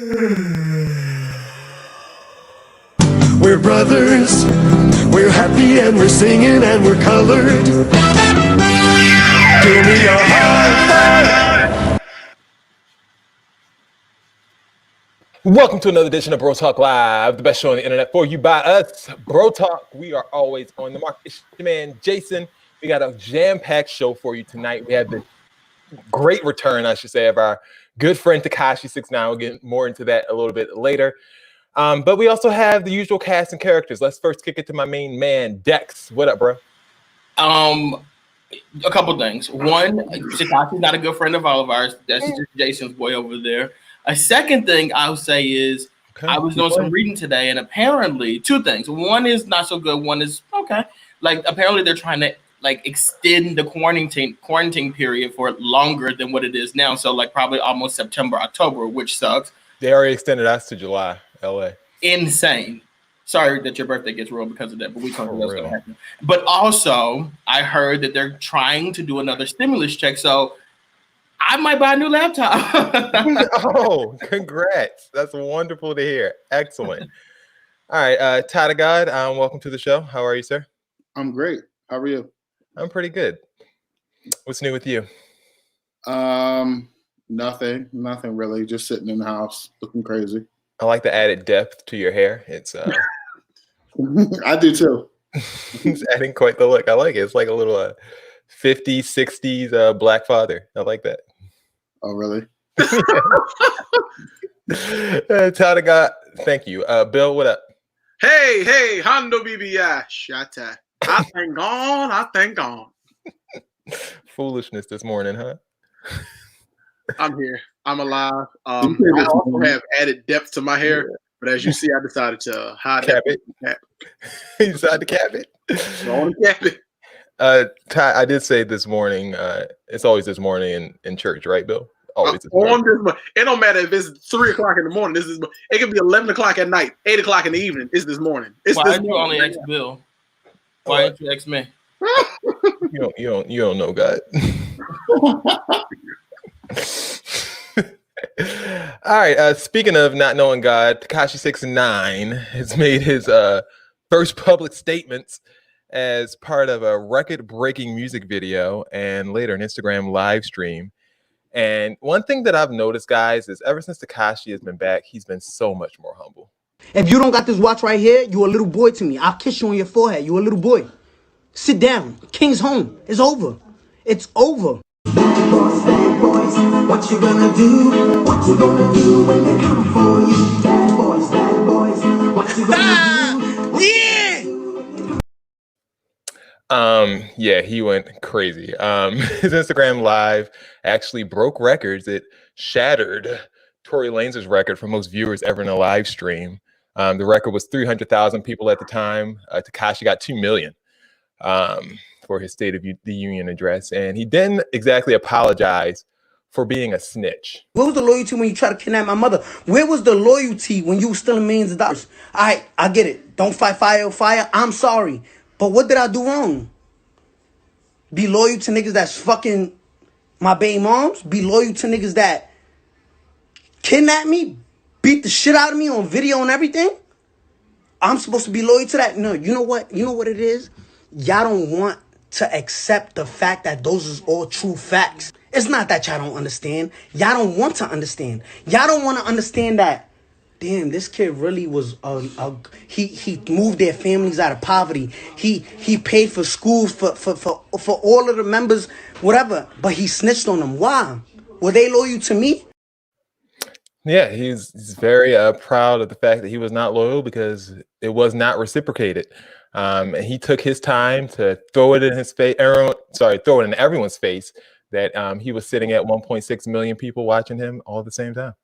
We're brothers, we're happy and we're singing and we're colored. Give me a high five. Welcome to another edition of Bro Talk Live, the best show on the internet for you by us. Bro Talk, we are always on the mark. It's your man, Jason. We got a jam-packed show for you tonight. We have the great return, I should say, of our good friend Tekashi 6ix9ine. We'll get more into that a little bit later. But we also have the usual cast and characters. Let's first kick it to my main man, Dex. What up, bro? A couple things. One, Tekashi's not a good friend of all of ours. That's just Jason's boy over there. A second thing I would say is I was doing some reading today, and apparently two things. One is not so good. One is okay. Like apparently they're trying to extend the quarantine period for longer than what it is now. So like probably almost September, October, which sucks. They already extended us to July, LA. Insane. Sorry that your birthday gets ruined because of that, but we told you that's going to happen. But also, I heard that they're trying to do another stimulus check, so I might buy a new laptop. Oh, congrats. That's wonderful to hear. Excellent. All right, Ty to God, welcome to the show. How are you, sir? I'm great. How are you? I'm pretty good. What's new with you? Nothing really. Just sitting in the house looking crazy. I like the added depth to your hair. It's I do too. It's adding quite the look. I like it. It's like a little 50s, 60s black father. I like that. Oh, really? Ty to God, thank you. Bill, what up? Hey, Hondo BBI. Shatta. I thank God. Foolishness this morning, huh? I'm here. I'm alive. I also have added depth to my hair, but as you see, I decided to hide cap it. You decided to cap it? I want to cap it. Ty, I did say this morning, it's always this morning in church, right, Bill? Always this morning. It don't matter if it's 3 o'clock in the morning. It can be 11 o'clock at night, 8 o'clock in the evening. It's this morning. Why did you only ask Bill? Why didn't you ask me? You don't know God. All right. Speaking of not knowing God, Tekashi 6ix9ine has made his first public statements as part of a record-breaking music video and later an Instagram live stream. And one thing that I've noticed, guys, is ever since Tekashi has been back, he's been so much more humble. If you don't got this watch right here, you a little boy to me. I'll kiss you on your forehead. You a little boy. Sit down. King's home. It's over. It's over. Bad boys, what you gonna do? What you gonna do when they come for you? Bad boys, what you gonna do? Yeah, he went crazy. His Instagram live actually broke records. It shattered Tory Lanez's record for most viewers ever in a live stream. The record was 300,000 people at the time. Tekashi got 2 million for his State of the Union address, and he didn't exactly apologize for being a snitch. Where was the loyalty when you tried to kidnap my mother? Where was the loyalty when you were stealing millions of dollars? I get it. Don't fight fire with fire. I'm sorry. But what did I do wrong? Be loyal to niggas that's fucking my baby moms? Be loyal to niggas that kidnap me? Beat the shit out of me on video and everything? I'm supposed to be loyal to that? No, you know what? You know what it is? Y'all don't want to accept the fact that those is all true facts. It's not that y'all don't understand. Y'all don't want to understand. Y'all don't want to understand that, damn, this kid really was he moved their families out of poverty. He paid for schools for all of the members, whatever, but he snitched on them. Why? Were they loyal to me? Yeah, he's very proud of the fact that he was not loyal because it was not reciprocated. And he took his time to throw it in his face. Throw it in everyone's face that he was sitting at 1.6 million people watching him all at the same time.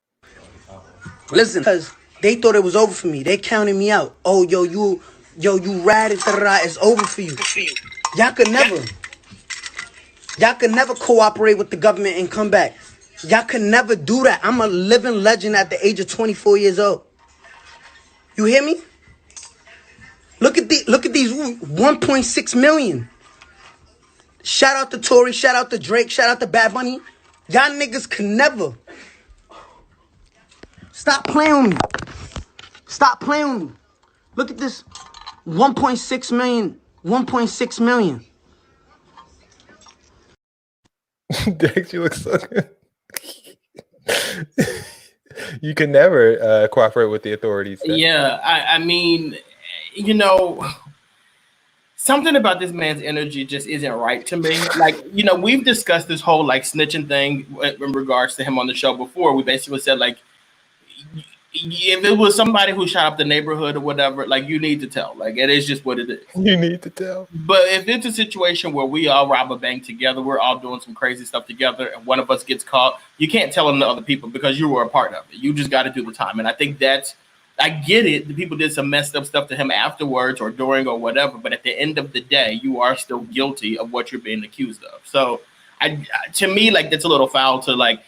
Listen, because they thought it was over for me. They counted me out. Oh, you ratted, it's over for you. Y'all could never cooperate with the government and come back. Y'all could never do that. I'm a living legend at the age of 24 years old. You hear me? Look at these 1.6 million. Shout out to Tory, shout out to Drake, shout out to Bad Bunny. Y'all niggas can never Stop playing with me. Stop playing with me. Look at this. 1.6 million. 1.6 million. Dex, you look so good. You can never cooperate with the authorities. Dex. Yeah, I mean, you know, something about this man's energy just isn't right to me. Like, you know, we've discussed this whole like snitching thing in regards to him on the show before. We basically said like, if it was somebody who shot up the neighborhood or whatever, like you need to tell. Like it is just what it is. You need to tell. But if it's a situation where we all rob a bank together, we're all doing some crazy stuff together, and one of us gets caught, you can't tell them to other people because you were a part of it. You just got to do the time. And I think I get it. The people did some messed up stuff to him afterwards or during or whatever. But at the end of the day, you are still guilty of what you're being accused of. So to me, like that's a little foul to like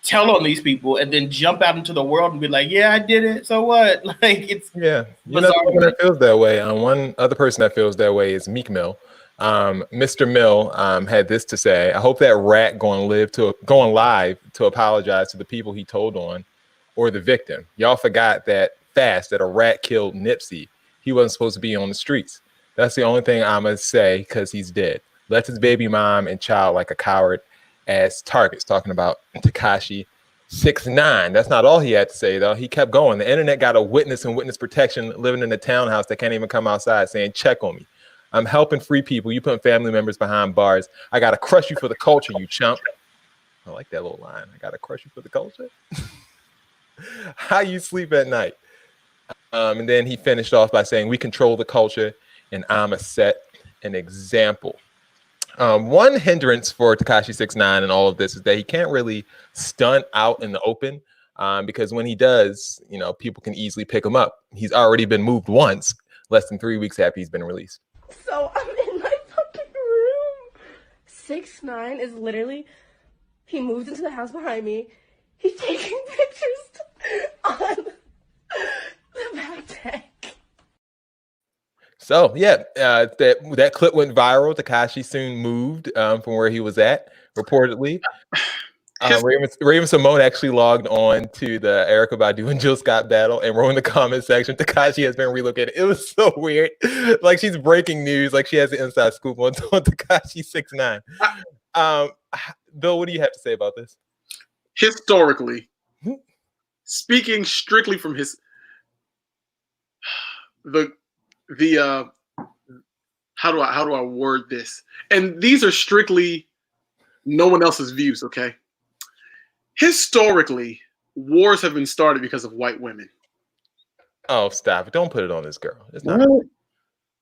tell on these people and then jump out into the world and be like, yeah, I did it. So what? Like it's You know, someone that feels that way. One other person that feels that way is Meek Mill. Mr. Mill had this to say: I hope that rat going live to apologize to the people he told on or the victim. Y'all forgot that fast that a rat killed Nipsey. He wasn't supposed to be on the streets. That's the only thing I'm gonna say because he's dead. Left his baby mom and child like a coward as targets, talking about Tekashi 6ix9ine. That's not all he had to say, though. He kept going. The internet got a witness and witness protection living in a townhouse that can't even come outside saying, check on me. I'm helping free people. You putting family members behind bars. I got to crush you for the culture, you chump. I like that little line. I got to crush you for the culture. How you sleep at night. And then he finished off by saying, we control the culture and I'm a set an example. One hindrance for Tekashi 6ix9ine and all of this is that he can't really stunt out in the open because when he does, you know, people can easily pick him up. He's already been moved once, less than 3 weeks after he's been released. So I'm in my fucking room. 6ix9ine is literally, he moved into the house behind me. He's taking pictures on the back deck. So yeah, that clip went viral. Tekashi soon moved from where he was at, reportedly. Raven Simone actually logged on to the Erykah Badu and Jill Scott battle and wrote in the comment section, Tekashi has been relocated. It was so weird. Like she's breaking news, like she has the inside scoop on Tekashi 6ix9ine. Bill, what do you have to say about this? Historically, speaking strictly from how do I word this? And these are strictly no one else's views, okay? Historically, wars have been started because of white women. Oh, stop it. Don't put it on this girl. It's not.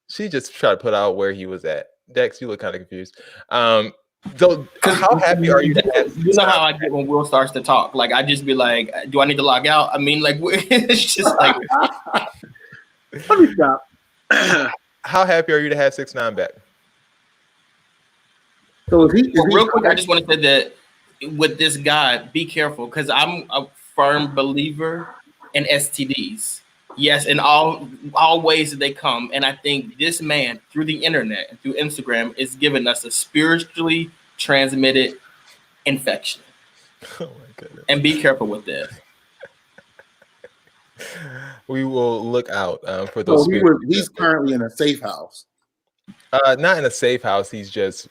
She just tried to put out where he was at. Dex, you look kind of confused. So how happy are you to have you know how I get when Will starts to talk? Like I just be like, do I need to log out? I mean, like it's just like Let me stop. how happy are you to have 6ix9ine back? So real quick, I just want to say that with this guy, be careful because I'm a firm believer in STDs. Yes, in all ways that they come. And I think this man, through the internet and through Instagram, is giving us a spiritually transmitted infection. Oh my goodness. And be careful with that. We will look out for those. So he's currently in a safe house. Not in a safe house. He's just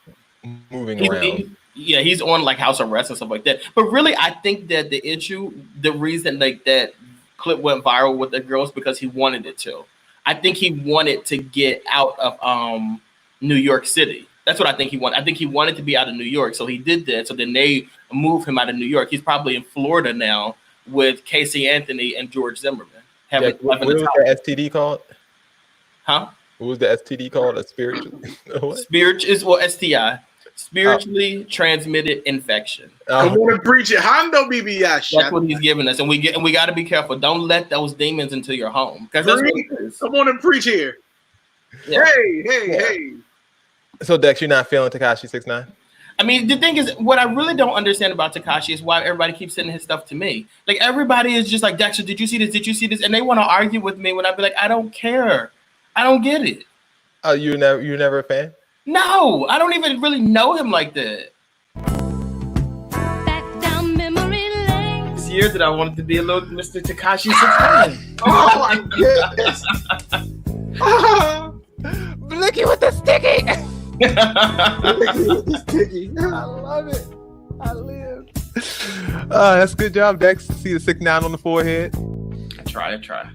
moving around. He's on like house arrest and stuff like that. But really, I think that the reason like that clip went viral with the girls because he wanted it to. I think he wanted to get out of New York City. That's what I think he wanted. I think he wanted to be out of New York, so he did that. So then they moved him out of New York. He's probably in Florida now with Casey Anthony and George Zimmerman. What was the STD called? Huh? What was the STD called? A spiritual? STI. Spiritually transmitted infection. Come on and preach it. Hondo BBI. That's what he's giving us, and we got to be careful. Don't let those demons into your home. Because that's what it is. Come on and preach here. Yeah. Hey. So Dex, you're not feeling Tekashi 6ix9ine? I mean, the thing is, what I really don't understand about Tekashi is why everybody keeps sending his stuff to me. Like everybody is just like, Dexter, did you see this? Did you see this? And they want to argue with me when I be like, I don't care. I don't get it. Oh, you're never a fan? No, I don't even really know him like that. Back down memory lane. years that I wanted to be a little Mr. Tekashi 69. Oh my goodness. Blicky with the sticky. I love it. I live. That's a good job, Dex. See the 6'9" on the forehead. I try.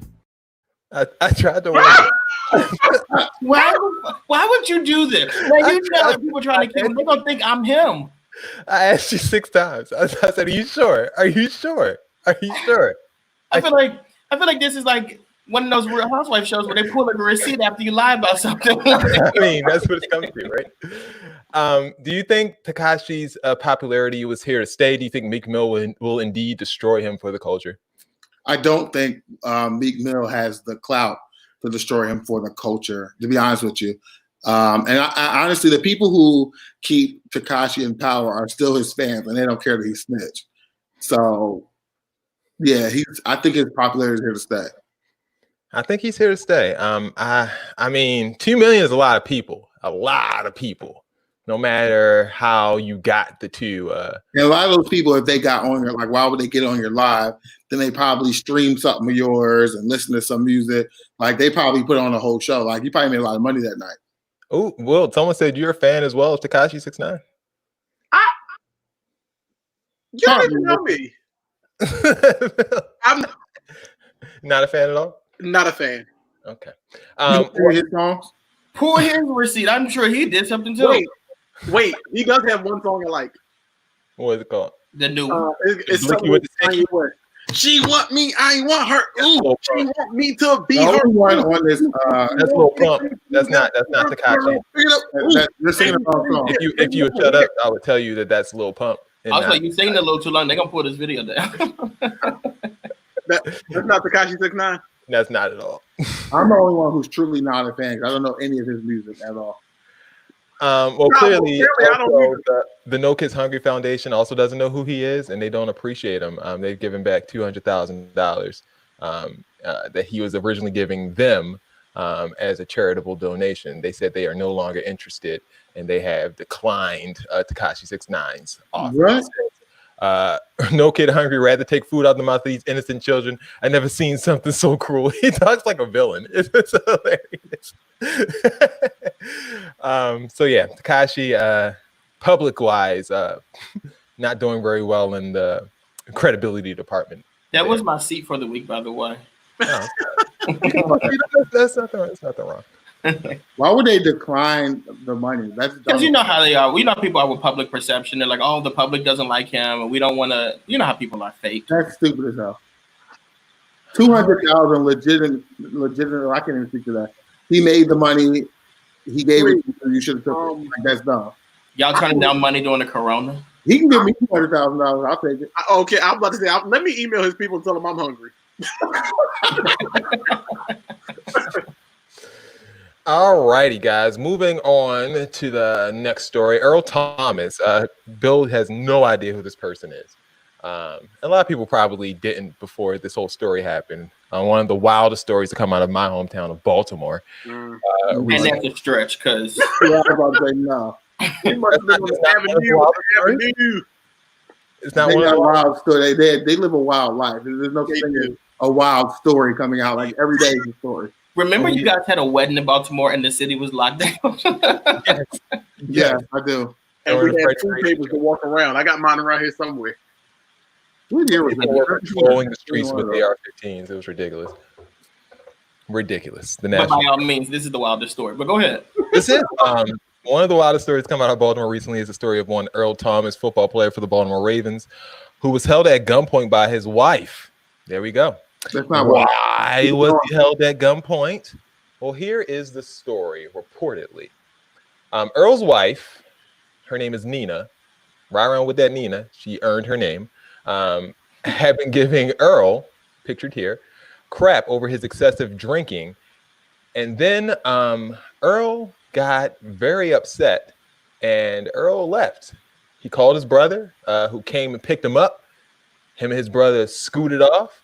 I tried to work. Why would you do this? When you know people trying to kill him, they're gonna think I'm him. I asked you 6 times. I said, "Are you sure? Are you sure? Are you sure?" I feel like this is like one of those Real Housewife shows where they pull a receipt after you lie about something. I mean, that's what it's come to, right? Do you think Tekashi's popularity was here to stay? Do you think Meek Mill will indeed destroy him for the culture? I don't think Meek Mill has the clout to destroy him for the culture, to be honest with you. And I honestly, the people who keep Tekashi in power are still his fans, and they don't care that he snitched. So, yeah, I think his popularity is here to stay. I think he's here to stay. I mean, 2 million is a lot of people. A lot of people. No matter how you got the two. And a lot of those people, if they got on your, like, why would they get on your live? Then they probably stream something of yours and listen to some music. Like, they probably put on a whole show. Like, you probably made a lot of money that night. Oh, Will, someone said you're a fan as well of Tekashi 6ix9ine. You don't even know me. I'm not a fan at all? Not a fan. Okay. His songs? Pull his receipt. I'm sure he did something too. Wait. He does have one song I like. What is it called? The new one. It's something with Kanye West. She want me, I want her. Ooh, she want me to be her. One on this. That's Lil Pump. That's not Tekashi. If you would shut up, I would tell you that that's Lil Pump. I was like, you singing a little too long. They're gonna pull this video down. That's not Tekashi 6ix9ine. That's not at all. I'm the only one who's truly not a fan. I don't know any of his music at all. Clearly the No Kids Hungry Foundation also doesn't know who he is, and they don't appreciate him. They've given back $200,000 that he was originally giving them as a charitable donation. They said they are no longer interested, and they have declined Tekashi 6ix9ine's offer. No kid hungry, rather take food out of the mouth of these innocent children. I never seen something so cruel. He talks like a villain. It's hilarious. So yeah, Tekashi, public wise, not doing very well in the credibility department. That was my seat for the week, by the way. Oh. That's nothing wrong. Why would they decline the money? That's because you know how they are. We know people are with public perception. They're like, oh, the public doesn't like him, and we don't want to. You know how people are fake. That's stupid as hell. 200,000 legitimate. I can't even speak to that. He made the money. He gave it. You should have took it. That's dumb. Y'all turning down money during the corona. He can give me $200,000. I'll take it. Okay, I'm about to say. Let me email his people and tell them I'm hungry. All righty, guys. Moving on to the next story. Earl Thomas. Bill has no idea who this person is. A lot of people probably didn't before this whole story happened. One of the wildest stories to come out of my hometown of Baltimore. And that's a stretch, because yeah, I was about to say no. He must have been on the avenue. It's not one one of the wild story. They live a wild life. There's no thing as a wild story coming out. Like every day is a story. Remember, you guys had a wedding in Baltimore and the city was locked down. Yes, I do. And we had food tables to walk around. I got mine around here somewhere. What year was rolling the streets with AR-15s? It was ridiculous. Ridiculous. But by all means, this is the wildest story. But go ahead. This is one of the wildest stories come out of Baltimore recently. Is the story of one Earl Thomas, football player for the Baltimore Ravens, who was held at gunpoint by his wife. There we go. That's not why was he held at gunpoint? Well, here is the story. Reportedly, Earl's wife, her name is Nina. Right around with that Nina, she earned her name. Had been giving Earl, pictured here, crap over his excessive drinking, and then Earl got very upset, and Earl left. He called his brother, who came and picked him up. Him and his brother scooted off.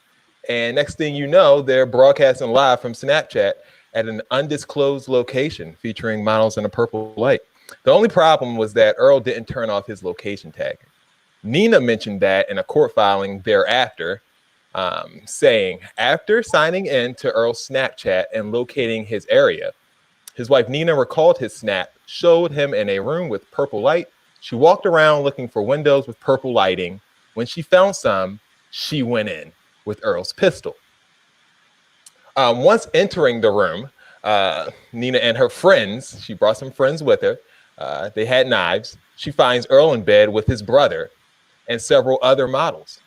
And next thing you know, they're broadcasting live from Snapchat at an undisclosed location featuring models in a purple light. The only problem was that Earl didn't turn off his location tagging. So Nina mentioned that in a court filing thereafter, saying, after signing in to Earl's Snapchat and locating his area, his wife Nina recalled his snap, showed him in a room with purple light. She walked around looking for windows with purple lighting. When she found some, she went in with Earl's pistol. Once entering the room, Nina and her friends, she brought some friends with her. They had knives. She finds Earl in bed with his brother and several other models.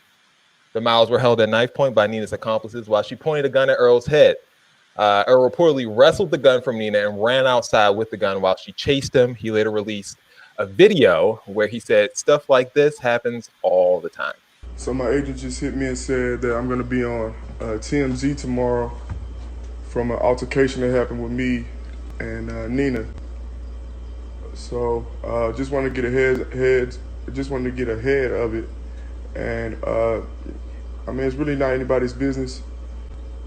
The models were held at knife point by Nina's accomplices while she pointed a gun at Earl's head. Earl reportedly wrestled the gun from Nina and ran outside with the gun while she chased him. He later released a video where he said, stuff like this happens all the time. So my agent just hit me and said that I'm going to be on TMZ tomorrow from an altercation that happened with me and Nina. So just wanted to get ahead of it. And I mean, it's really not anybody's business.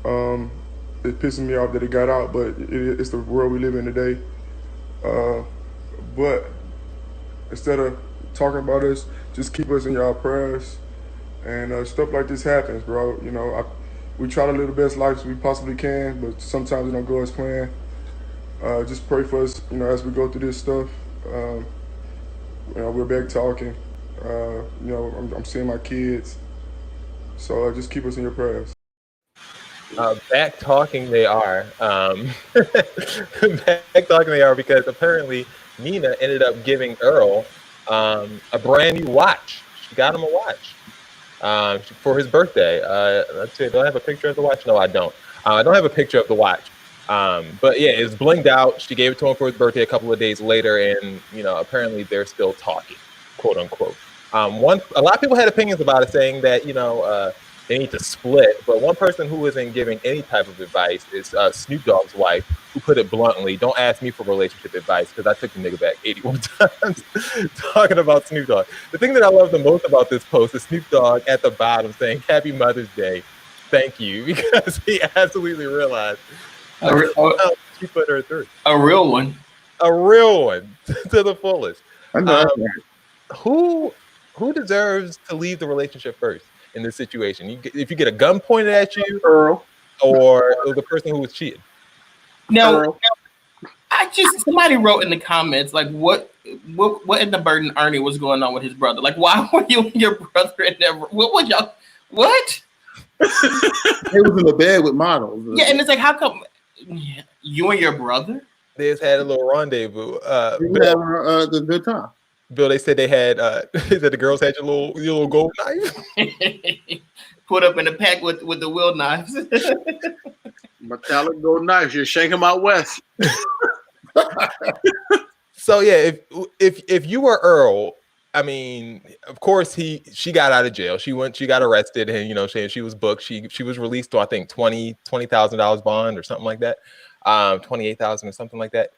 It's pissing me off that it got out, but it's the world we live in today. But instead of talking about us, just keep us in y'all prayers. And stuff like this happens, bro. You know, we try to live the best lives we possibly can, but sometimes it don't go as planned. Just pray for us, you know, as we go through this stuff. You know, we're back talking. You know, I'm seeing my kids. So just keep us in your prayers. Back talking they are. Back talking they are because apparently Nina ended up giving Earl a brand new watch. She got him a watch for his birthday. Let's see, do I have a picture of the watch? No, I don't. I don't have a picture of the watch. But yeah, it's blinged out. She gave it to him for his birthday a couple of days later, and you know, apparently they're still talking, quote unquote. A lot of people had opinions about it, saying that, you know, they need to split. But one person who isn't giving any type of advice is Snoop Dogg's wife, who put it bluntly, don't ask me for relationship advice because I took the nigga back 81 times talking about Snoop Dogg. The thing that I love the most about this post is Snoop Dogg at the bottom saying, Happy Mother's Day. Thank you. Because he absolutely realized she put her through. A real one. A real one to the fullest. Who deserves to leave the relationship first in this situation? If you get a gun pointed at you, Earl, or the person who was cheating. Now, somebody wrote in the comments like, what in the burden Ernie was going on with his brother? Like, why were you and your brother in there? What was y'all? What? They was in the bed with models. Yeah, and it's like, how come you and your brother? They just had a little rendezvous. We were having a good time. Bill, they said they had. They said the girls had your little gold knife. Put up in a pack with the wheel knives. Metallic gold knives. You're shanking them out west. So yeah, if you were Earl, I mean, of course she got out of jail. She got arrested, and you know, she was booked. She was released to, I think, $20,000 bond or something like that, $28,000 or something like that.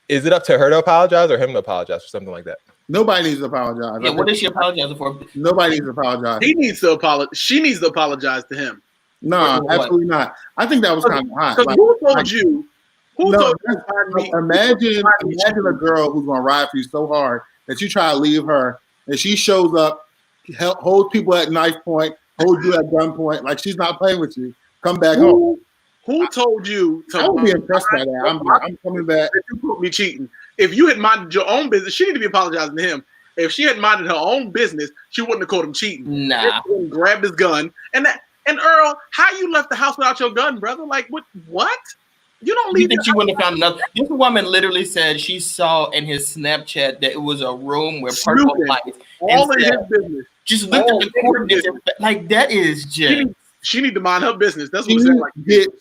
Is it up to her to apologize or him to apologize for something like that? Nobody needs to apologize. Yeah, what is she apologizing for? Nobody needs to apologize. He needs to apologize. She needs to apologize to him. No, absolutely not. I think that was kind of hot. Like, who told you? Who told you? Imagine a girl who's gonna ride for you so hard that you try to leave her, and she shows up, holds people at knife point, holds you at gunpoint, like she's not playing with you. Come back home. Who told you to? I would be impressed by that. I'm coming back. You put me cheating. If you had minded your own business, she need to be apologizing to him. If she had minded her own business, she wouldn't have called him cheating. Nah. She wouldn't grabbed his gun. And Earl, how you left the house without your gun, brother? Like what? You don't leave. You think she wouldn't have found another? This woman literally said she saw in his Snapchat that it was a room where purple lights. All in his business. Just looked at the coordinates. Like that is just. She need to mind her business. That's what it sounds like.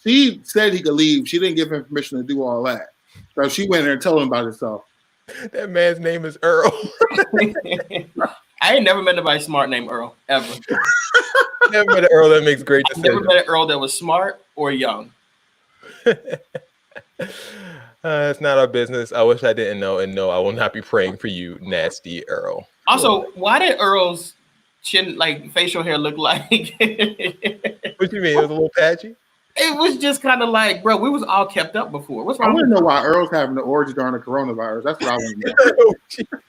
She said he could leave. She didn't give him permission to do all that. So she went in there and told him about herself. That man's name is Earl. I ain't never met nobody smart named Earl, ever. Never met an Earl that makes great decisions. Never met an Earl that was smart or young. It's not our business. I wish I didn't know. And no, I will not be praying for you, nasty Earl. Also, why did Earl's chin, like facial hair, look like? What you mean? It was a little patchy? It was just kind of like, bro, we was all kept up before. What's I wrong? want to know why Earl's having the orgy during the coronavirus. That's what I want to know.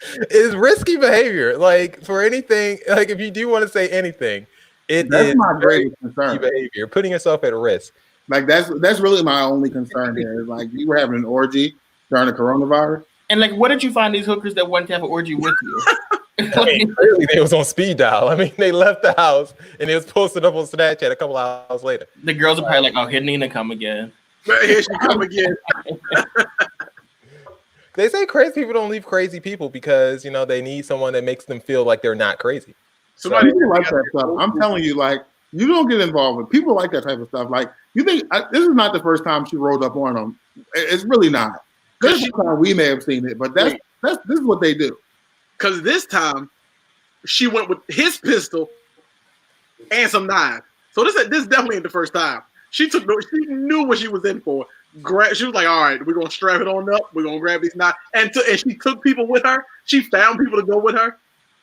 It's risky behavior. Like for anything, like if you do want to say anything, That's my greatest concern. Behavior, putting yourself at risk. Like that's really my only concern here. Is like you were having an orgy during the coronavirus. And like, what did you find these hookers that wanted to have an orgy with you? I mean, clearly they was on speed dial. I mean, they left the house and it was posted up on Snapchat a couple hours later. The girls are probably like, "Oh, here Nina come again." Here she come again. They say crazy people don't leave crazy people because they need someone that makes them feel like they're not crazy. Somebody like that stuff. I'm telling you, like you don't get involved with people like that type of stuff. Like you think this is not the first time she rolled up on them. It's really not. This time we may have seen it, but this is what they do. Because this time she went with his pistol and some knives. So this definitely ain't the first time. She knew what she was in for. She was like, all right, we're gonna strap it on up. We're gonna grab these knives, and she took people with her. She found people to go with her.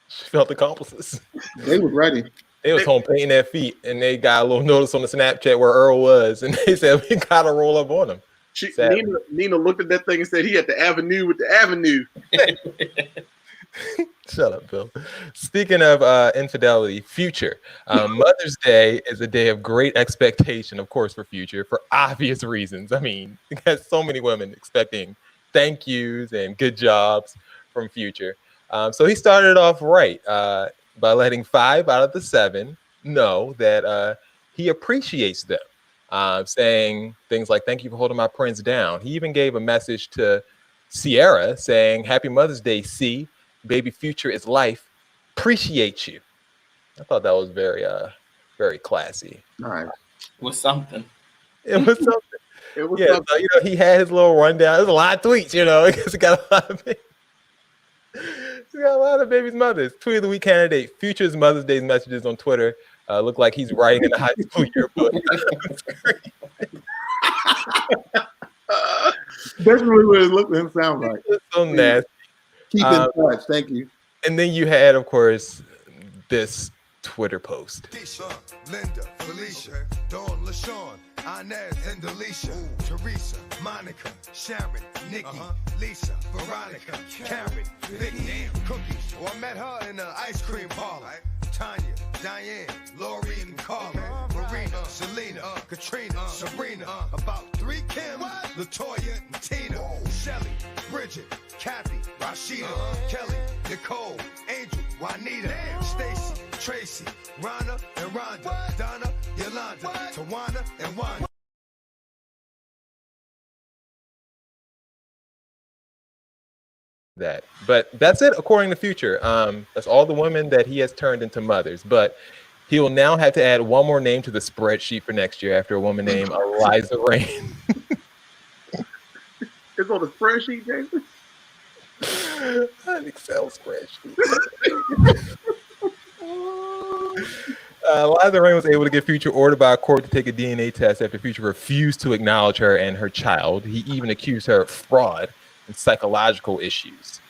She felt accomplices. They was ready. They was home painting their feet, and they got a little notice on the Snapchat where Earl was, and they said we gotta roll up on him. Nina looked at that thing and said he had the avenue with the avenue. Shut up, Bill. Speaking of infidelity, Future. Mother's Day is a day of great expectation, of course, for Future, for obvious reasons. I mean, he has so many women expecting thank yous and good jobs from Future. So he started off right by letting 5 out of the 7 know that he appreciates them, saying things like, "Thank you for holding my prince down." He even gave a message to Sierra saying, "Happy Mother's Day, C. Baby, Future is life. Appreciate you." I thought that was very, very classy. All right. It was something. It was something. It was yeah, something. so, he had his little rundown. There's a lot of tweets, because he got a lot of he got a lot of babies' mothers. Tweet of the week candidate: Future's Mother's Day messages on Twitter look like he's writing in a high school yearbook. That's really what it looks and sounds like. It's so nasty. Keep in touch. Thank you. And then you had, of course, this Twitter post. Linda, Felicia, Dawn, LaShawn, Inez, and Alicia, Teresa, Monica, Sharon, Nikki, Lisa, Veronica, Karen, Vicky, Cookies. Oh, I met her in the ice cream parlor. Tanya, Diane, Lori, and Carla, Marina, Selena, Katrina, Sabrina, about 3 Kim, Latoya, and Tina, Shelly, Bridget, Kathy, Rashida, Kelly, Nicole, Angel, Juanita, Stacy, Tracy, Rana, and Rhonda, Donna, Yolanda, Tawana, and Wanda. That, but that's it according to Future. That's all the women that he has turned into mothers, but he will now have to add one more name to the spreadsheet for next year after a woman named Eliza Rain. It's on the spreadsheet, Jason. An Excel spreadsheet. Eliza Rain was able to get Future ordered by a court to take a DNA test after Future refused to acknowledge her and her child. He even accused her of fraud and psychological issues.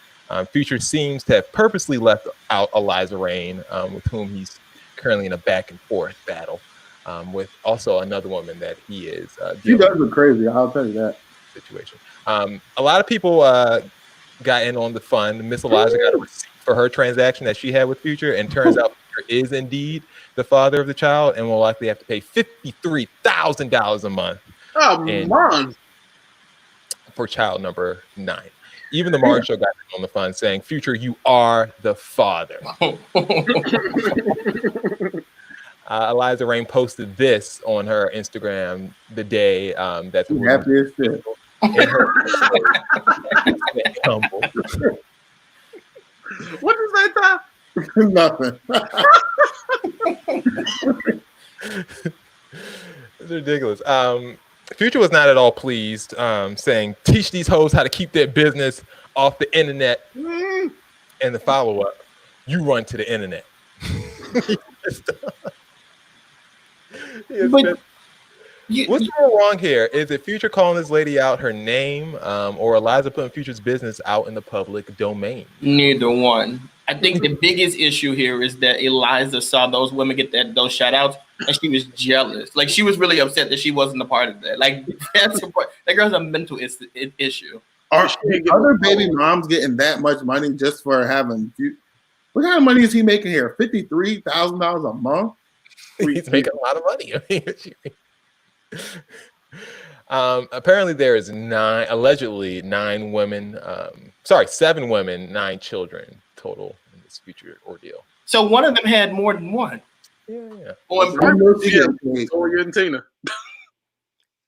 Future seems to have purposely left out Eliza Rain, with whom he's currently in a back and forth battle, with also another woman that he is. She does look crazy. I'll tell you that. Situation. A lot of people got in on the fun. Miss Eliza got a receipt for her transaction that she had with Future, and turns out Future is indeed the father of the child, and will likely have to pay $53,000 a month. Oh, man. For child number 9. Even the Marshall got on the fun saying, "Future, you are the father." Eliza Rain posted this on her Instagram the day that the happy as shit. Humble. What is that? Nothing. It's ridiculous. Future was not at all pleased, saying, "Teach these hoes how to keep their business off the internet." And the follow-up, "You run to the internet." What's wrong here? Is it Future calling this lady out her name, or Eliza putting Future's business out in the public domain? Neither one. I think the biggest issue here is that Eliza saw those women get those shout outs, and she was jealous. She was really upset that she wasn't a part of that. That girl's a mental issue. Are other baby moms getting that much money just for having? What kind of money is he making here? $53,000 a month. He's making a lot of money. Apparently, there is allegedly 9 women. 7 women, 9 children total in this future ordeal. So one of them had more than one. Yeah. Toya and Tina.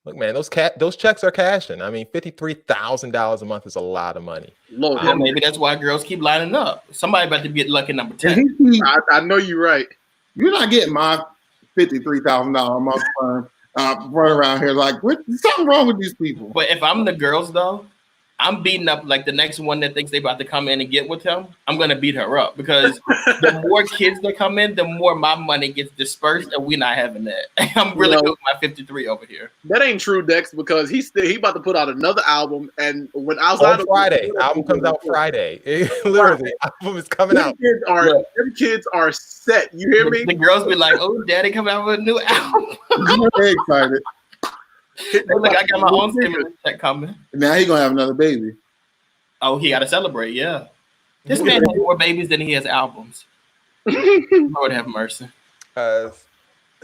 Look, man, those checks are cashing. I mean, $53,000 a month is a lot of money. Well, maybe that's why girls keep lining up. Somebody about to get lucky number 10. I know you're right. You're not getting my $53,000 a month firm running around here like, what? Something wrong with these people. But if I'm the girls, though, I'm beating up like the next one that thinks they about to come in and get with him. I'm gonna beat her up because the more kids that come in, the more my money gets dispersed, and we're not having that. I'm really good with my 53 over here. That ain't true, Dex, because he about to put out another album, and when outside on Friday, album comes out Friday. Literally, album is coming out. Every kids are set. You hear me? The girls be like, "Oh, Daddy coming out with a new album." I'm very excited. Look, I got my own stimulus check coming. Now he's gonna have another baby. Oh, he got to celebrate, yeah. This man has more babies than he has albums. Lord have mercy.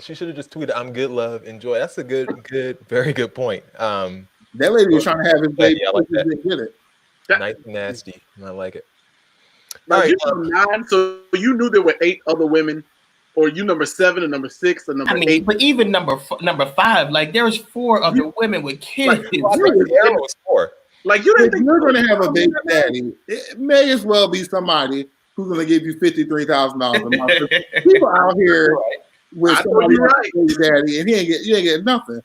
She should have just tweeted, "I'm good, love, enjoy." That's a good, very good point. That lady was trying to have his baby. Yeah, I like that. Get it. Nice and nasty. I like it. All right, you 9, so you knew there were 8 other women. Or you number 7 and number 6 and number 8. But even number 5, like there's 4 other women with kids. Like you didn't think you're going to have a baby daddy. It may as well be somebody who's going to give you $53,000 a month. People out here with somebody baby daddy, and you ain't getting nothing.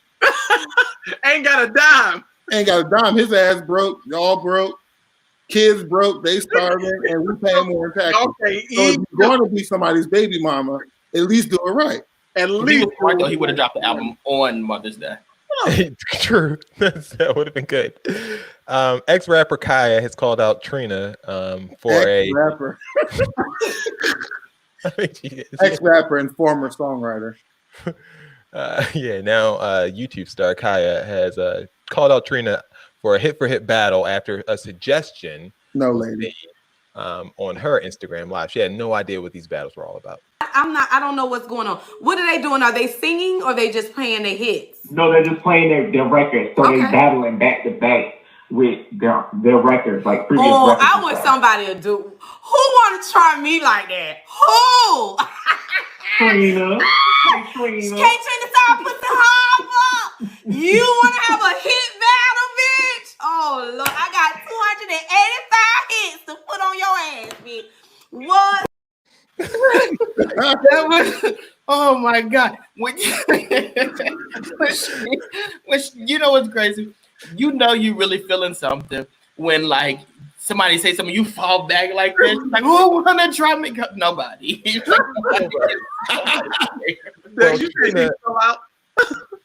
Ain't got a dime. Ain't got a dime. His ass broke. Y'all broke. Kids broke. They starving, and we pay more in taxes. Okay, so if you're going to be somebody's baby mama, at least do it right. At least he would have dropped the album on Mother's Day. True. That would have been good. Ex-rapper Kaya has called out Trina for ex-rapper. Ex-rapper and former songwriter. Now YouTube star Kaya has called out Trina for a hit-for-hit battle after a suggestion. No lady. On her Instagram live. She had no idea what these battles were all about. I don't know what's going on. What are they doing? Are they singing or are they just playing their hits? No, they're just playing their records. So they're battling back to back with their records, like previous records. I want somebody to do. Who want to try me like that? Who? Trina. Can't Trina stop put the hop up? You want to have a hit battle, bitch? Oh, Lord. I got 285 hits to put on your ass, bitch. What? That was, oh my God. When you know what's crazy? You know you really feeling something when like somebody say something, you fall back like this. Like, who wanna try me? Nobody.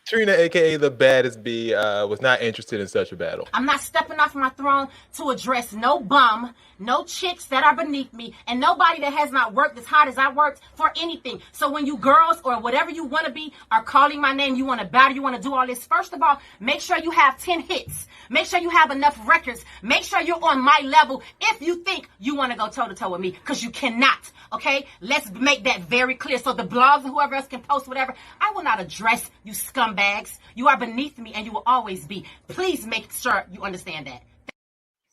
Trina, aka the baddest bee, was not interested in such a battle. I'm not stepping off my throne to address no bum, no chicks that are beneath me, and nobody that has not worked as hard as I worked for anything. So when you girls or whatever you want to be are calling my name, you want to battle, you want to do all this, first of all, make sure you have 10 hits. Make sure you have enough records. Make sure you're on my level if you think you want to go toe-to-toe with me, because you cannot, okay? Let's make that very clear. So the blogs or whoever else can post whatever, I will not address you scumbags. You are beneath me and you will always be. Please make sure you understand that.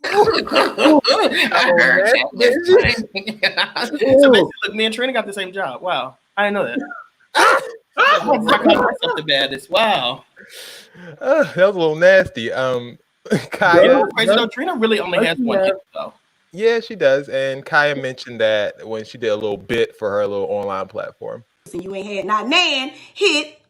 So basically, look, me and Trina got the same job. Wow, I didn't know that. Myself the baddest. Wow, that was a little nasty. Kaya, crazy though. Trina really only has one hit though. Yeah, she does. And Kaya mentioned that when she did a little bit for her little online platform. You ain't had not nan hit.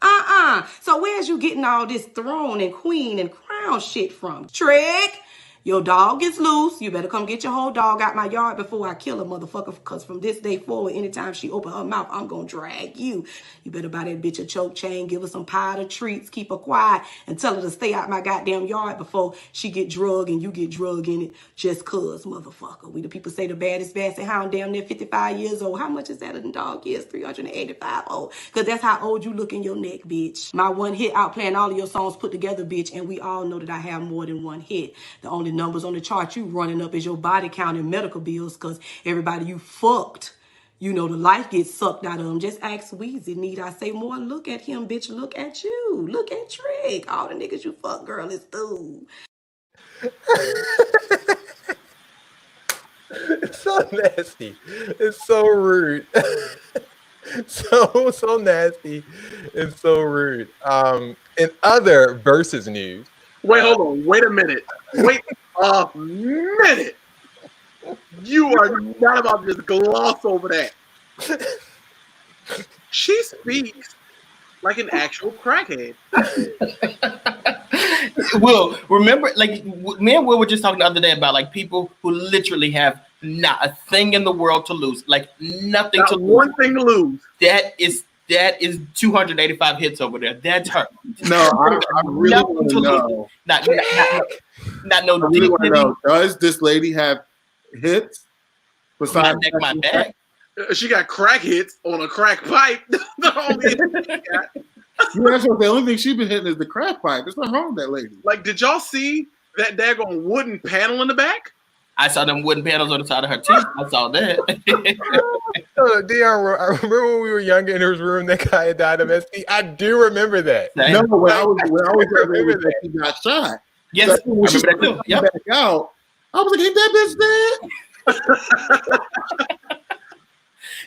So where's you getting all this throne and queen and crown shit from? Trick. Your dog is loose. You better come get your whole dog out my yard before I kill a motherfucker. Because from this day forward, anytime she open her mouth, I'm going to drag you. You better buy that bitch a choke chain, give her some powder treats, keep her quiet, and tell her to stay out my goddamn yard before she get drug and you get drug in it just cuz, motherfucker. We the people say the baddest basset hound damn near 55 years old. How much is that in dog years? 385 old. Because that's how old you look in your neck, bitch. My one hit outplaying all of your songs put together, bitch, and we all know that I have more than one hit. The only numbers on the chart you running up is your body count and medical bills, because everybody you fucked, the life gets sucked out of them. Just ask Weezy. Need I say more? Look at him, bitch. Look at you. Look at Trick. All the niggas you fuck, girl, is through. It's so nasty. It's so rude. so nasty. It's so rude. In other versus news. Wait, hold on. Wait a minute. Wait a minute. You are not about to just gloss over that. She speaks like an actual crackhead. Will, remember, like, me and Will were just talking the other day about like people who literally have not a thing in the world to lose, like nothing Not to lose. one thing to lose. That is 285 hits over there. That's her. No, I really want to know. Not no I really want to dignity. know. Does this lady have hits besides My back? She got crack hits on a crack pipe. The only hit she got. That's what the only thing she's been hitting is the crack pipe. There's nothing wrong with that lady. Like, did y'all see that daggone wooden panel in the back? I saw them wooden panels on the side of her teeth. I saw that. Dion, I remember when we were younger in his room that guy had died of SD. I do remember that. No, when I was younger, that she got shot. Yes, so when I remember that too. Yep. Back out, I was like, ain't that bitch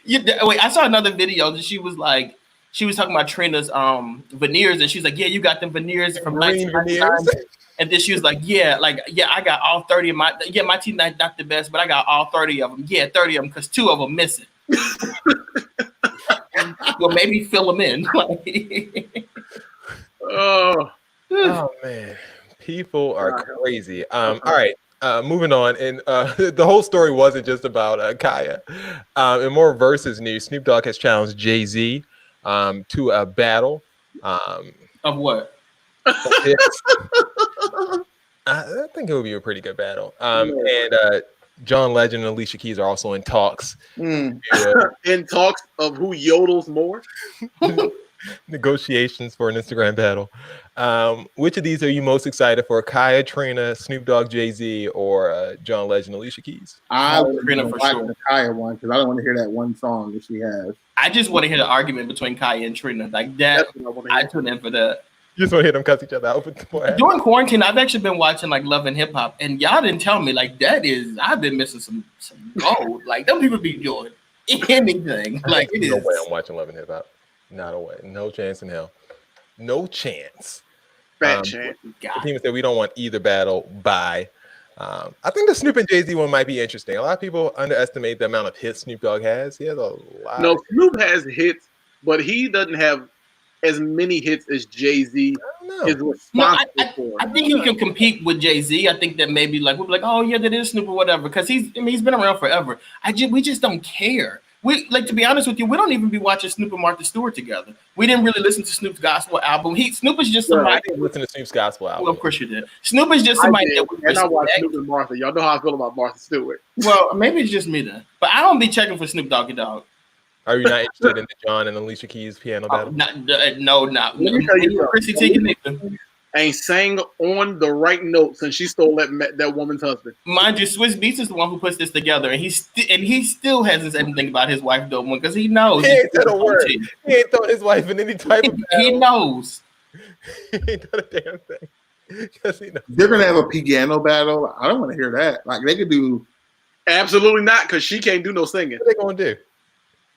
dead? Wait, I saw another video that she was talking about Trina's veneers, and she's like, yeah, you got them veneers from 1999. And then she was like, yeah, I got all 30 of my teeth not the best, but I got all 30 of them. Yeah, 30 of them, because 2 of them missing. Well, maybe fill them in. Oh man, people are crazy. All right. Moving on, and the whole story wasn't just about Kaya. In more versus news, Snoop Dogg has challenged Jay-Z to a battle. Of what? I think it would be a pretty good battle. And John Legend and Alicia Keys are also in talks. In talks of who yodels more? Negotiations for an Instagram battle. Which of these are you most excited for? Kaya, Trina, Snoop Dogg, Jay-Z, or John Legend, Alicia Keys? I would Trina for sure. The Kaya one because I don't want to hear that one song that she has. I just want to hear the argument between Kaya and Trina. Like that, I tune in for that. You just want to hear them cuss each other out. During quarantine, I've actually been watching like Love and Hip Hop, and y'all didn't tell me like I've been missing some gold. Like them people be doing anything. Like it is. No way I'm watching Love and Hip Hop. Not a way. No chance in hell. No chance. Fat chance. The team said we don't want either battle. Bye. I think the Snoop and Jay-Z one might be interesting. A lot of people underestimate the amount of hits Snoop Dogg has. He has a lot. No, Snoop has hits, but he doesn't have as many hits as Jay-Z is responsible for. I think he can compete with Jay-Z. I think that maybe like we'll be like, oh yeah, that is Snoop or whatever, because he's been around forever. We just don't care. We like, to be honest with you, we don't even be watching Snoop and Martha Stewart together. We didn't really listen to Snoop's gospel album. Snoop is just somebody. I didn't listen to Snoop's gospel album. Well, of course you did. Snoop is just somebody that we and I watch Snoop and Martha. Y'all know how I feel about Martha Stewart. Well, maybe it's just me then. But I don't be checking for Snoop Doggy Dogg. Are you not interested in the John and Alicia Keys piano battle? Not. Let me tell you Chrissy Teigen ain't sang on the right note since she stole that woman's husband. Mind you, Swiss Beats is the one who puts this together, and he still hasn't said anything about his wife doing one because he knows. He ain't said a word. He ain't thrown his wife in any type of battle. He knows. He ain't done a damn thing. Because he knows. They're gonna have a piano battle. I don't want to hear that. Like they could do. Absolutely not, because she can't do no singing. What are they gonna do?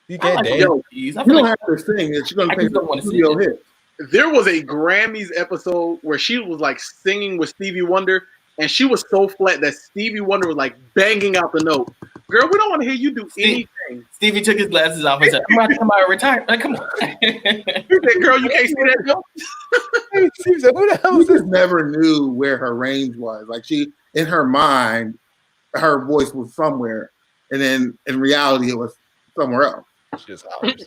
You can't dance. You don't have to sing. She's gonna play the studio hit. There was a Grammys episode where she was like singing with Stevie Wonder, and she was so flat that Stevie Wonder was like banging out the note. Girl, we don't want to hear you do anything. Stevie took his glasses off and said, I'm about to come out and retire. Like, come on. Girl, you can't see that note. She said, who the hell is this? Never knew where her range was. Like she, in her mind, her voice was somewhere, and then in reality, it was somewhere else. She just hollers.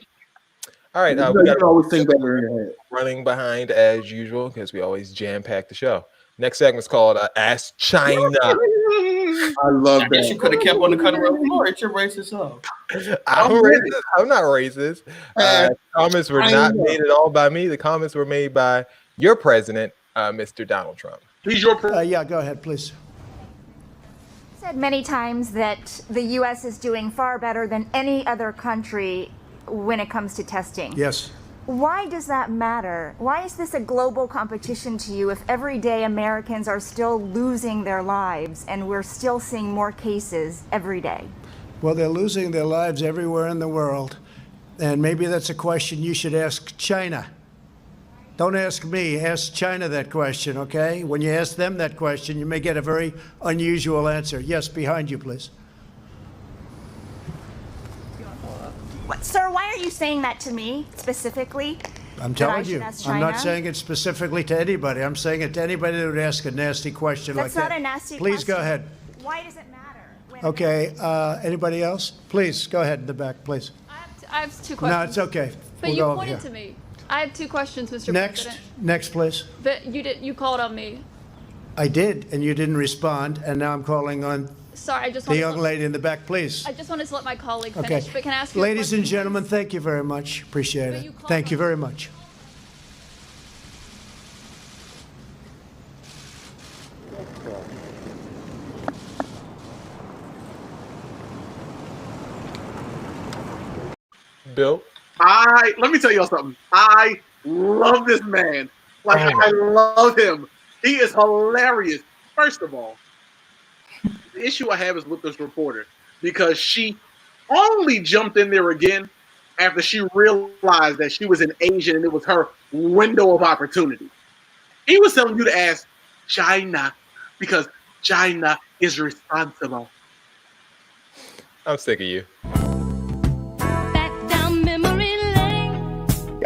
All right, we got to always think better in your head. Running behind as usual because we always jam-pack the show. Next segment's called Ask China. I love that. I guess you could have kept on the cutting room floor. It's your racist song. I'm racist. I'm not racist. Comments were not made at all by me. The comments were made by your president, Mr. Donald Trump. He's your president. Yeah, go ahead, please. said many times that the U.S. is doing far better than any other country when it comes to testing. Yes. Why does that matter? Why is this a global competition to you if everyday Americans are still losing their lives and we're still seeing more cases every day? Well, they're losing their lives everywhere in the world. And maybe that's a question you should ask China. Don't ask me, ask China that question, okay? When you ask them that question, you may get a very unusual answer. Yes, behind you, please. Sir, why are you saying that to me specifically? I'm telling you, I'm not saying it specifically to anybody. I'm saying it to anybody that would ask a nasty question like that. That's not a nasty question. Please go ahead. Why does it matter? Okay, anybody else? Please, go ahead in the back, please. I have two questions. No, it's okay. But We'll you go over pointed here. to me. I have two questions, Mr. Next, President. next, please. But you called on me. I did, and you didn't respond, and now I'm calling on Sorry, I just the wanted young to, lady in the back, please. I just wanted to let my colleague finish. Okay. But can I ask you a Ladies and question, gentlemen, thank you very much. Appreciate But it. you called Thank you very much. Bill? Let me tell y'all something. I love this man. Like, I love him. He is hilarious. First of all, the issue I have is with this reporter because she only jumped in there again after she realized that she was an Asian and it was her window of opportunity. He was telling you to ask China because China is responsible. I'm sick of you.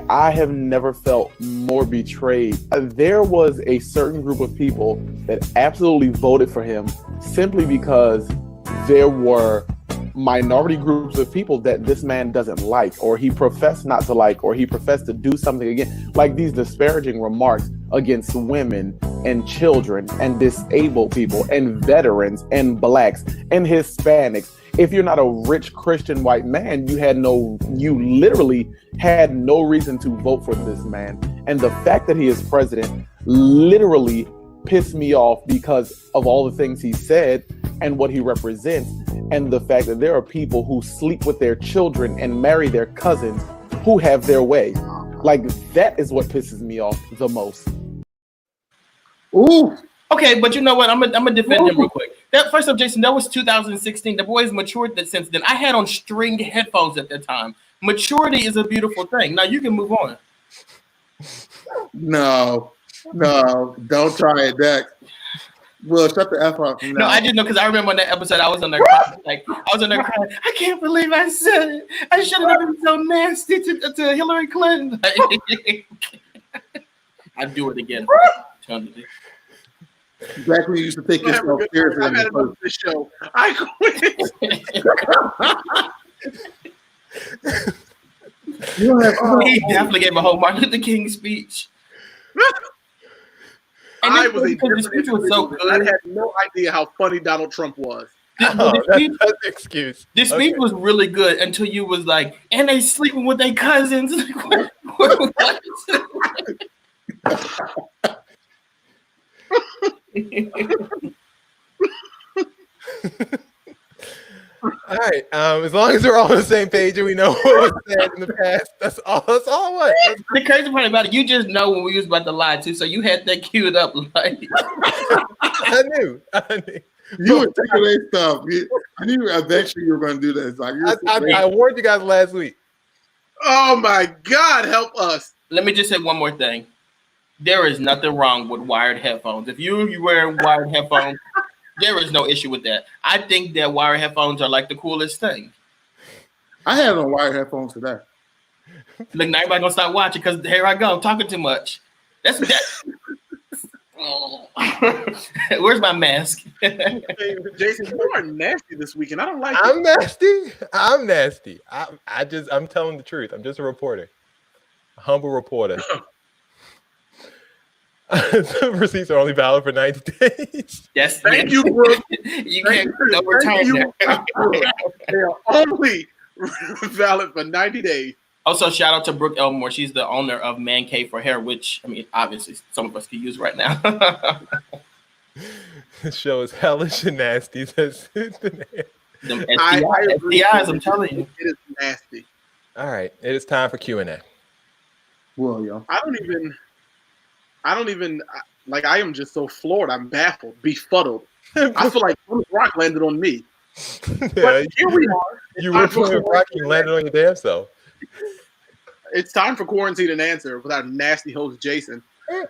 I have never felt more betrayed. There was a certain group of people that absolutely voted for him simply because there were minority groups of people that this man doesn't like, or he professed not to like, or he professed to do something again, like these disparaging remarks against women and children and disabled people and veterans and blacks and Hispanics. If you're not a rich Christian white man, you literally had no reason to vote for this man. And the fact that he is president literally pissed me off because of all the things he said and what he represents. And the fact that there are people who sleep with their children and marry their cousins who have their way. Like, that is what pisses me off the most. Ooh. Okay, but you know what? I'm gonna defend him real quick. First off, Jason, that was 2016. The boy's matured since then. I had on string headphones at that time. Maturity is a beautiful thing. Now you can move on. No, don't try it, Dex. Well, shut the F up. No, I just know because I remember on that episode I was on there crying, I can't believe I said it. I shouldn't have been so nasty to Hillary Clinton. I'd do it again. Back when you used to take yourself seriously. I've had enough of this show. I quit. He definitely gave a whole Martin Luther King speech. And I was a because the speech was so good. good. I had no idea how funny Donald Trump was. That's an excuse. This speech was really good until you was like, and they sleeping with their cousins. What? All right. As long as we're all on the same page and we know what was said in the past, that's all. That's all. What? The crazy part about it, you just know when we was about to lie too, so you had that queued up. Like I knew. You were taking away stuff. I knew eventually you were going to do this. Like, I warned you guys last week. Oh my God, help us! Let me just say one more thing. There is nothing wrong with wired headphones. If you wear wired headphones, there is no issue with that. I think that wired headphones are like the coolest thing. I had on wired headphones today. Look, now everybody gonna start watching because here I go talking too much. That's that. Where's my mask? Jason, you are nasty this weekend. I don't like I'm it. nasty. I'm nasty. I'm telling the truth. I'm just a reporter, a humble reporter. Receipts are only valid for 90 days. Yes, thank you, Brooke. You can't no return there. They are only valid for 90 days. Also, shout out to Brooke Elmore. She's the owner of Man Cave for Hair, which, I mean, obviously some of us could use right now. This show is hellish and nasty. That's the name. Them I agree. STIs, I'm telling you. It is nasty. All right, it is time for Q&A. Well, yo. I don't even like. I am just so floored. I'm baffled, befuddled. I feel like Rock landed on me. But here we are. You were playing Rock, you landed on your damn self. It's time for Quarantine and Answer with our nasty host Jason.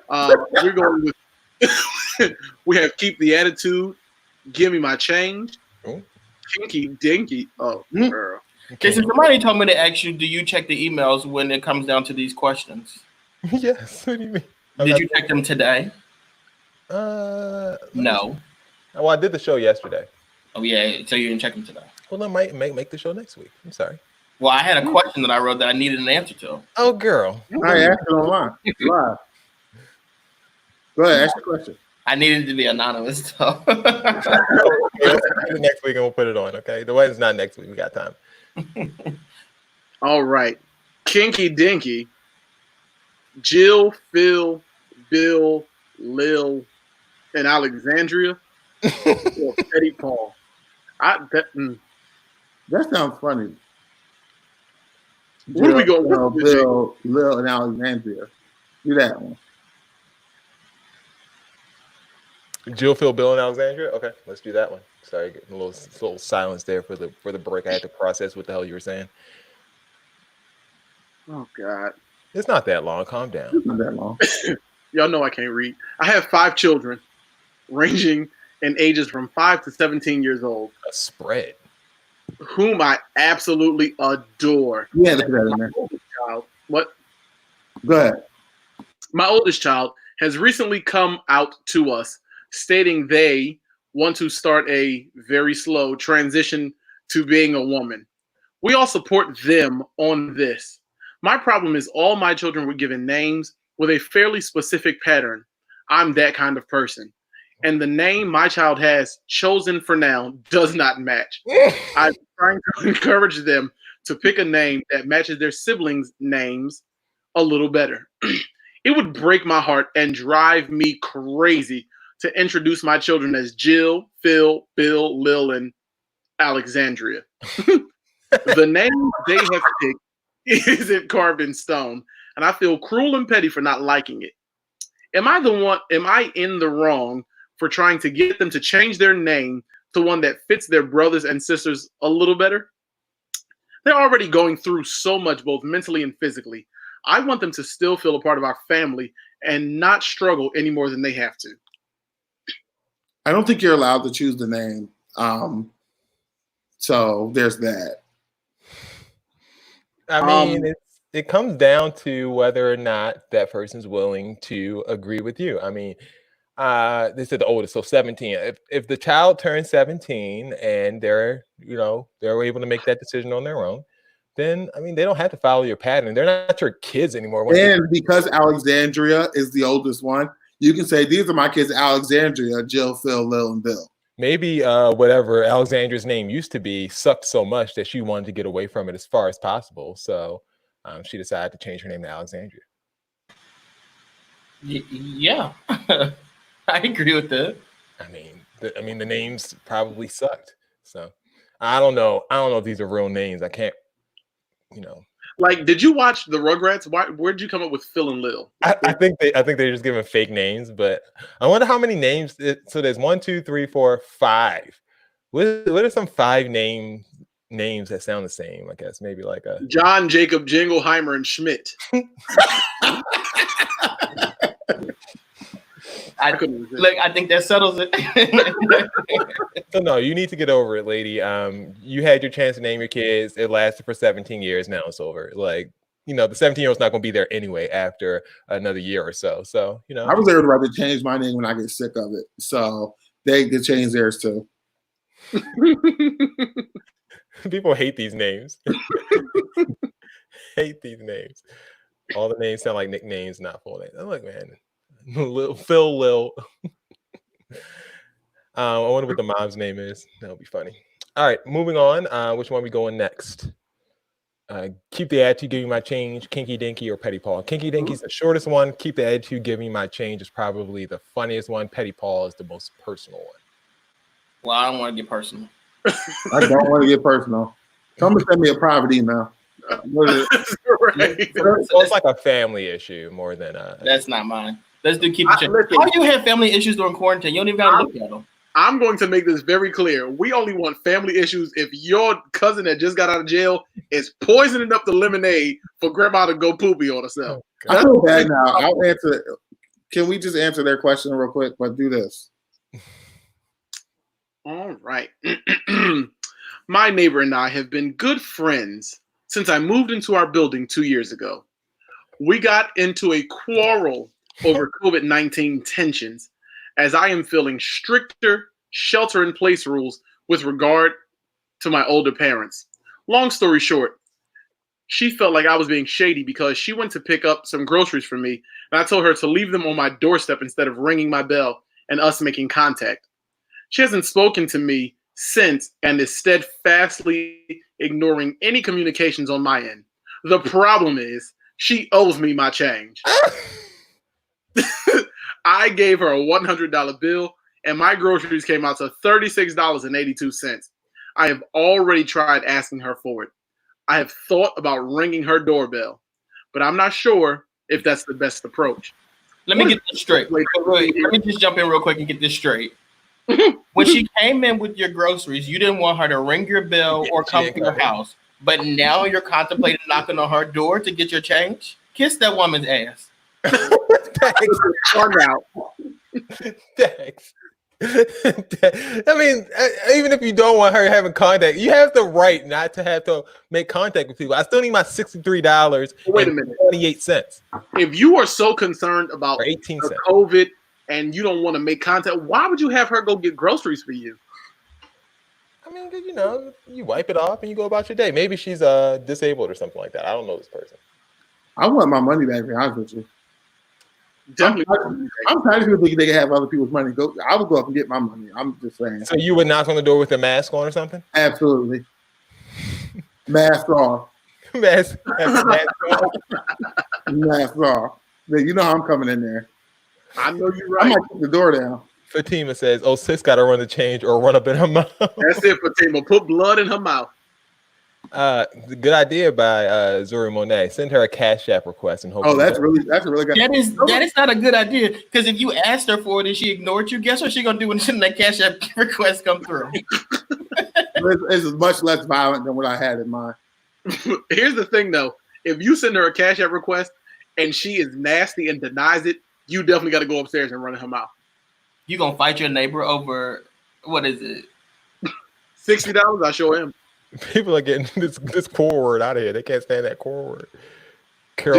We're going with we have Keep the Attitude, Give Me My Change, Kinky Dinky. Oh, girl. Jason, somebody told me to ask you, do you check the emails when it comes down to these questions? Yes. What do you mean? Did you check them today? No. Well, I did the show yesterday. Oh yeah, so you didn't check them today. Well, I might make the show next week. I'm sorry. Well, I had a question that I wrote that I needed an answer to. Oh, girl. I asked it online. Live. Go ahead, ask the question. I needed to be anonymous, though. Next week, and we'll put it on, okay? The wedding's not next week. We got time. All right. Kinky Dinky, Jill, Phil, Bill, Lil, and Alexandria, or Petty Paul. That sounds funny. Where do we go? Bill, Lil, and Alexandria. Do that one. Jill, Phil, Bill, and Alexandria. Okay, let's do that one. Sorry, getting a little silence there for the break. I had to process what the hell you were saying. Oh God, it's not that long. Calm down. It's not that long. Y'all know I can't read. I have 5 children, ranging in ages from 5 to 17 years old. A spread. Whom I absolutely adore. Yeah, look at that in there. Child. What? Go ahead. My oldest child has recently come out to us, stating they want to start a very slow transition to being a woman. We all support them on this. My problem is all my children were given names with a fairly specific pattern. I'm that kind of person. And the name my child has chosen for now does not match. I'm trying to encourage them to pick a name that matches their siblings' names a little better. It would break my heart and drive me crazy to introduce my children as Jill, Phil, Bill, Lil, and Alexandria. The name they have picked isn't carved in stone, and I feel cruel and petty for not liking it. Am I in the wrong for trying to get them to change their name to one that fits their brothers and sisters a little better? They're already going through so much, both mentally and physically. I want them to still feel a part of our family and not struggle any more than they have to. I don't think you're allowed to choose the name. So there's that. I mean, it comes down to whether or not that person's willing to agree with you. I mean, they said the oldest, so 17. If the child turns 17 and they're able to make that decision on their own, then I mean they don't have to follow your pattern. They're not your kids anymore. And because Alexandria is the oldest one, you can say these are my kids: Alexandria, Jill, Phil, Lil, and Bill. Maybe whatever Alexandria's name used to be sucked so much that she wanted to get away from it as far as possible. So she decided to change her name to Alexandria. Yeah, I agree with that. I mean, the names probably sucked. So I don't know if these are real names. I can't, Like, did you watch the Rugrats? Where'd you come up with Phil and Lil? I think they're just giving fake names, but I wonder how many names. So there's 1, 2, 3, 4, 5. What are some 5 names that sound the same? I guess maybe like a John, Jacob, Jingleheimer, and Schmidt. I think that settles it. So no, you need to get over it, lady. You had your chance to name your kids. It lasted for 17 years. Now it's over. Like, the 17-year-old's not going to be there anyway after another year or so. So, I was there to change my name when I get sick of it. So they could change theirs too. People hate these names. Hate these names. All the names sound like nicknames, not full names. I'm like, man, Phil, Lil. I wonder what the mom's name is. That would be funny. All right, moving on. Which one are we going next? Keep the attitude, give me my change. Kinky Dinky or Petty Paul. Kinky Dinky's the shortest one. Keep the attitude, give me my change is probably the funniest one. Petty Paul is the most personal one. Well, I don't want to get personal. I don't want to get personal. Somebody send me a private email. So it's like a family issue more than That's not mine. Let's do keep it. How do you have family issues during quarantine? You don't even gotta look at them. I'm going to make this very clear. We only want family issues if your cousin that just got out of jail is poisoning up the lemonade for grandma to go poopy on herself. I feel bad now. I'll answer. Can we just answer their question real quick? But do this. All right. My neighbor and I have been good friends since I moved into our building 2 years ago. We got into a quarrel over COVID-19 tensions, as I am feeling stricter shelter-in-place rules with regard to my older parents. Long story short, she felt like I was being shady because she went to pick up some groceries for me, and I told her to leave them on my doorstep instead of ringing my bell and us making contact. She hasn't spoken to me since and is steadfastly ignoring any communications on my end. The problem is she owes me my change. I gave her a $100 bill, and my groceries came out to $36.82. I have already tried asking her for it. I have thought about ringing her doorbell, but I'm not sure if that's the best approach. Let me get this straight. Let me just jump in real quick and get this straight. When she came in with your groceries, you didn't want her to ring your bell or come to your house, but now you're contemplating knocking on her door to get your change? Kiss that woman's ass. Thanks. I mean, even if you don't want her having contact, you have the right not to have to make contact with people. I still need my $63. Wait a minute. 28 cents. If you are so concerned about 18 cents. COVID and you don't want to make contact, why would you have her go get groceries for you? I mean, you know, you wipe it off and you go about your day. Maybe she's disabled or something like that. I don't know this person. I want my money back, to be honest with you. I'm tired of people thinking they can have other people's money. I would go up and get my money. I'm just saying. So you would knock on the door with a mask on or something? Absolutely. Mask off. Mask off. Mask off. You know how I'm coming in there. I know you're right. I might kick the door down. Fatima says, "Oh, sis got to run the change or run up in her mouth." That's it, Fatima. Put blood in her mouth. Good idea by Zuri Monet. Send her a Cash App request and hope. Oh, that's a really good. That is not a good idea, because if you asked her for it and she ignored you, guess what she's gonna do when that Cash App request come through? It's much less violent than what I had in mind. Here's the thing, though: if you send her a Cash App request and she is nasty and denies it, you definitely got to go upstairs and run in her mouth. You gonna fight your neighbor over what is it? $60? I show him. People are getting this core word out of here. They can't stand that core word. Say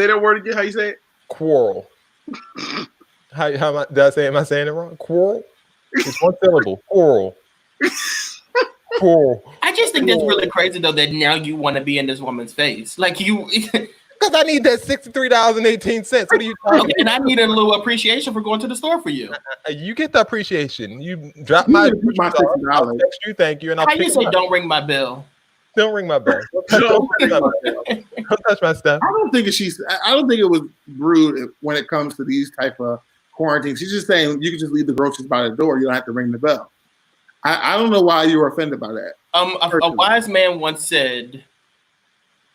that word again. How you say it? Quarrel. How did I say? Am I saying it wrong? Quarrel. It's one syllable. Quarrel. Quarrel. I just think that's really crazy though that now you want to be in this woman's face, like you. Because I need that $63.18. What are you talking about? And I need a little appreciation for going to the store for you. You get the appreciation. You drop my $60. I'll text you, thank you, and I'll. How you say? Don't ring my bell. Don't ring my bell. Don't touch my stuff. I don't think it was rude when it comes to these type of quarantines. She's just saying you can just leave the groceries by the door. You don't have to ring the bell. I don't know why you were offended by that. A wise man once said,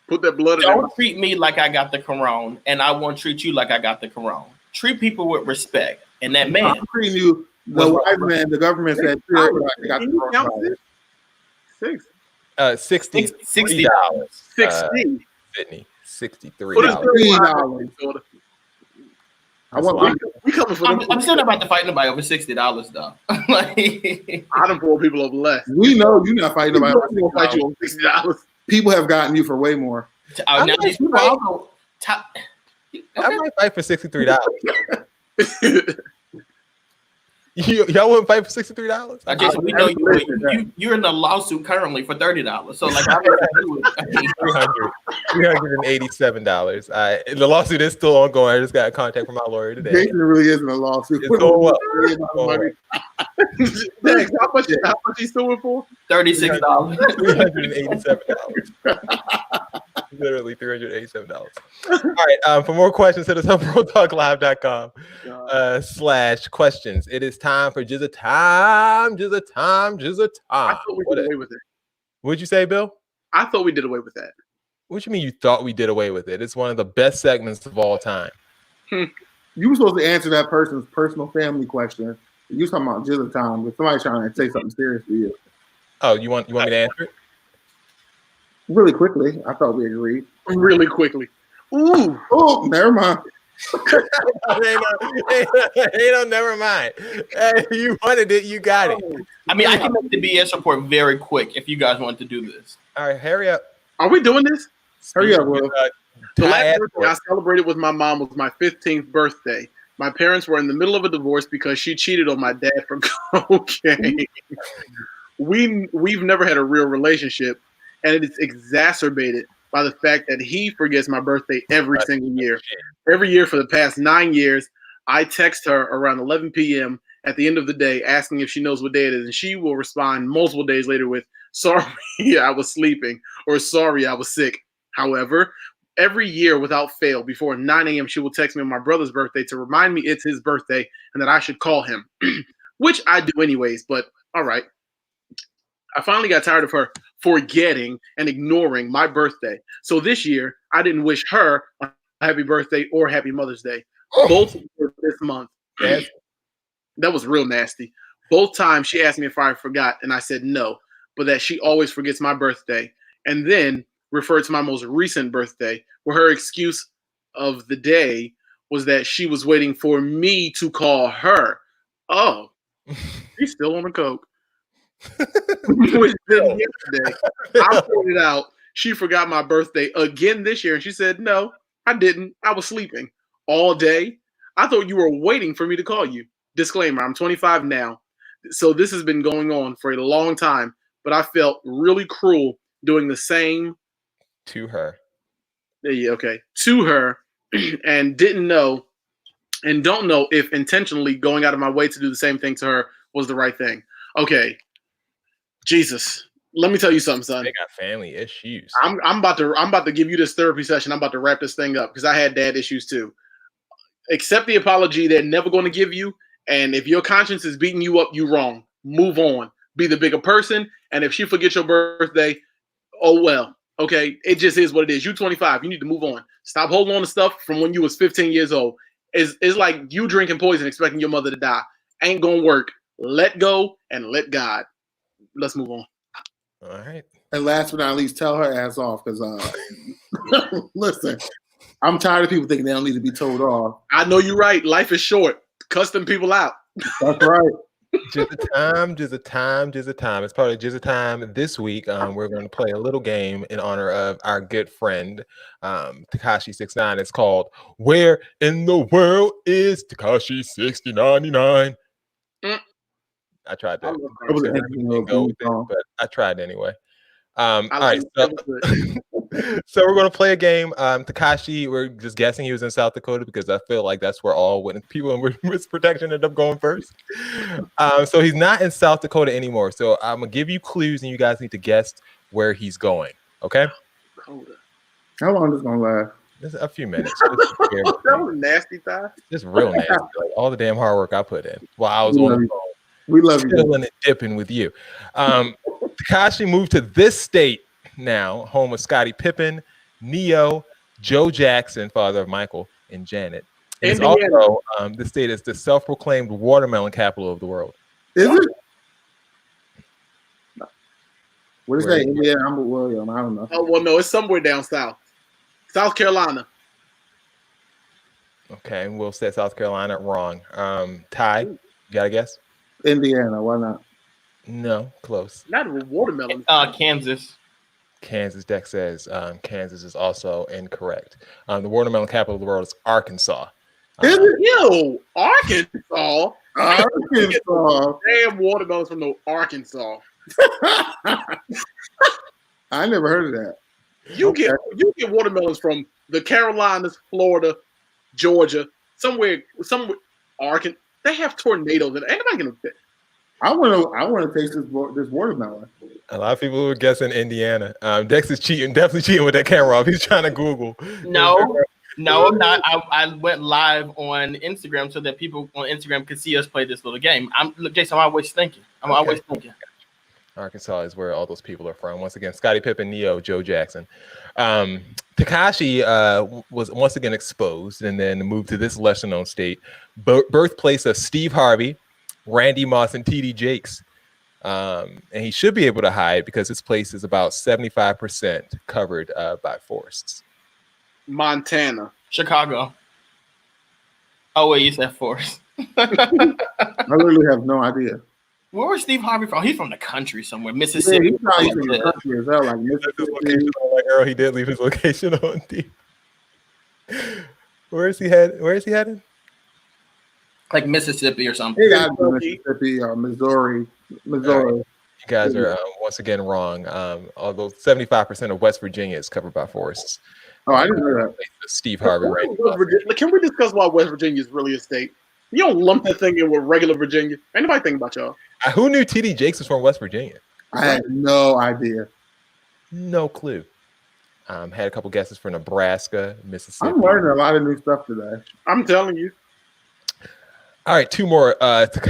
"Put that blood in." Don't treat me like I got the corona, and I won't treat you like I got the corona. Treat people with respect. And that man, I'm treating you. The wise man, the government said, "I got the corona." $60. $60. Sydney, $63. We coming for them. I'm still not about to fight nobody over $60 though. Like, I done pull people over less. We know you're not fighting nobody. We're gonna fight you over $60. People have gotten you for way more. I might fight for $63. Y'all wouldn't fight for $63? Jason, we know you're in the lawsuit currently for $30. So like, $387. The lawsuit is still ongoing. I just got a contact from my lawyer today. Jason really isn't a lawsuit. It's going well. How much he suing for? $36. $387. Literally $387. All right. For more questions, hit us up BroTalkLive.com/questions. It is time for Jizza time. I thought we did away with it. What'd you say, Bill? I thought we did away with that. What you mean you thought we did away with it? It's one of the best segments of all time. You were supposed to answer that person's personal family question. You talking about Jizza time, but somebody's trying to say something serious to you. Oh, you want me to answer it? Really quickly. I thought we agreed. Really quickly. Ooh. Oh, never mind. Never mind. Hey, you wanted it, you got it. I mean, I can make the BS report very quick if you guys want to do this. All right, hurry up. Are we doing this? Hurry up, Will. The last birthday I celebrated with my mom was my 15th birthday. My parents were in the middle of a divorce because she cheated on my dad for cocaine. We've never had a real relationship, and it's exacerbated by the fact that he forgets my birthday every single year. Every year for the past 9 years, I text her around 11 p.m. at the end of the day asking if she knows what day it is, and she will respond multiple days later with, "Sorry, I was sleeping," or "Sorry, I was sick." However, every year without fail, before 9 a.m., she will text me on my brother's birthday to remind me it's his birthday and that I should call him, which I do anyways, but all right. I finally got tired of her forgetting and ignoring my birthday. So this year, I didn't wish her a happy birthday or happy Mother's Day. Both this month. Yes. That was real nasty. Both times she asked me if I forgot, and I said no, but that she always forgets my birthday. And then referred to my most recent birthday, where her excuse of the day was that she was waiting for me to call her. Oh, she's still on the coke. Which then yesterday, I pointed out she forgot my birthday again this year, and she said, "No, I didn't. I was sleeping all day. I thought you were waiting for me to call you." Disclaimer, I'm 25 now, so this has been going on for a long time, but I felt really cruel doing the same to her. Yeah, okay. To her, and didn't know and don't know if intentionally going out of my way to do the same thing to her was the right thing. Okay. Jesus. Let me tell you something, son. They got family issues. I'm about to give you this therapy session. I'm about to wrap this thing up because I had dad issues too. Accept the apology they're never going to give you. And if your conscience is beating you up, you wrong. Move on. Be the bigger person. And if she forgets your birthday, oh well. Okay, it just is what it is. You're 25. You need to move on. Stop holding on to stuff from when you was 15 years old. It's like you drinking poison expecting your mother to die. Ain't gonna work. Let go and let God. Let's move on. All right. And last but not least, tell her ass off because listen, I'm tired of people thinking they don't need to be told off. I know you're right. Life is short. Cuss them people out. That's right. Jizza time. It's part of Jizza time this week. We're going to play a little game in honor of our good friend Tekashi 69. It's called "Where in the World is Tekashi 6099?" I tried to go with it, but I tried anyway. All right, so we're going to play a game. Tekashi, we're just guessing he was in South Dakota because I feel like that's where all people in witness protection end up going first. So he's not in South Dakota anymore. So I'm going to give you clues and you guys need to guess where he's going. Okay? How long is this going to last? Just a few minutes. That was nasty, Ty. Just real nasty. Like all the damn hard work I put in while I was on the phone. We love you. Chilling and dipping with you. Tekashi moved to this state now, home of Scottie Pippen, Neo, Joe Jackson, father of Michael and Janet. And it's also the state is the self-proclaimed watermelon capital of the world. Is it? What is that? Indiana? I don't know. Oh well, no, it's somewhere down south, South Carolina. Okay, we'll say South Carolina. Wrong. Ty, you got a guess? Indiana. Why not? No, close. Not a watermelon. Kansas. Kansas. Deck says Kansas is also incorrect. The watermelon capital of the world is Arkansas. Ew, Arkansas. Arkansas. Damn watermelons from the Arkansas. I never heard of that. You get watermelons from the Carolinas, Florida, Georgia, somewhere Arkansas. They have tornadoes, and anybody can fit. I want to taste this watermelon. A lot of people were guessing Indiana. Dex is definitely cheating with that camera off. He's trying to Google. No, I'm not. I went live on Instagram so that people on Instagram could see us play this little game. Jason, I'm always thinking. Arkansas is where all those people are from. Once again, Scottie Pippen, Neo, Joe Jackson. Tekashi was once again exposed and then moved to this lesser-known state, birthplace of Steve Harvey, Randy Moss, and T.D. Jakes. And he should be able to hide because his place is about 75% covered by forests. Montana. Chicago. Oh, wait, you said forest. I literally have no idea. Where was Steve Harvey from? He's from the country somewhere, Mississippi. Yeah, he's probably from the country as well, like Mississippi. Like Earl, he did leave his location on deep. Where is he heading? Like Mississippi or something. He got Mississippi or Missouri. You guys are once again wrong. Although 75% of West Virginia is covered by forests. Oh, I didn't know that. Steve Harvey, right? Can we discuss why West Virginia is really a state? You don't lump that thing in with regular Virginia. Ain't nobody think about y'all. Who knew T.D. Jakes was from West Virginia? I had no idea. No clue. Had a couple guesses for Nebraska, Mississippi. I'm learning a lot of new stuff today. I'm telling you. All right, two more.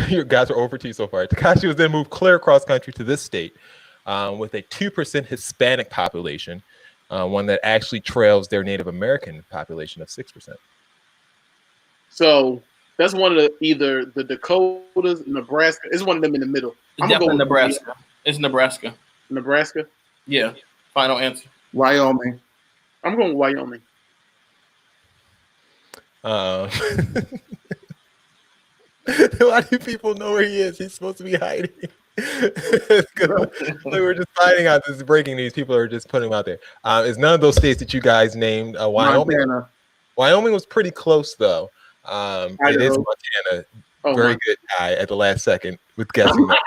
Your guys are over to you so far. Tekashi was then moved clear across country to this state with a 2% Hispanic population, one that actually trails their Native American population of 6%. So that's one of either the Dakotas, Nebraska. It's one of them in the middle. It's definitely Nebraska. It's Nebraska. Nebraska? Yeah. Final answer. Wyoming. I'm going with Wyoming. Why do people know where he is? He's supposed to be hiding. We're just finding out this is breaking news. People are just putting him out there. It's none of those states that you guys named. Wyoming. Montana. Wyoming was pretty close though. It is Montana. Very good guy at the last second with guessing that.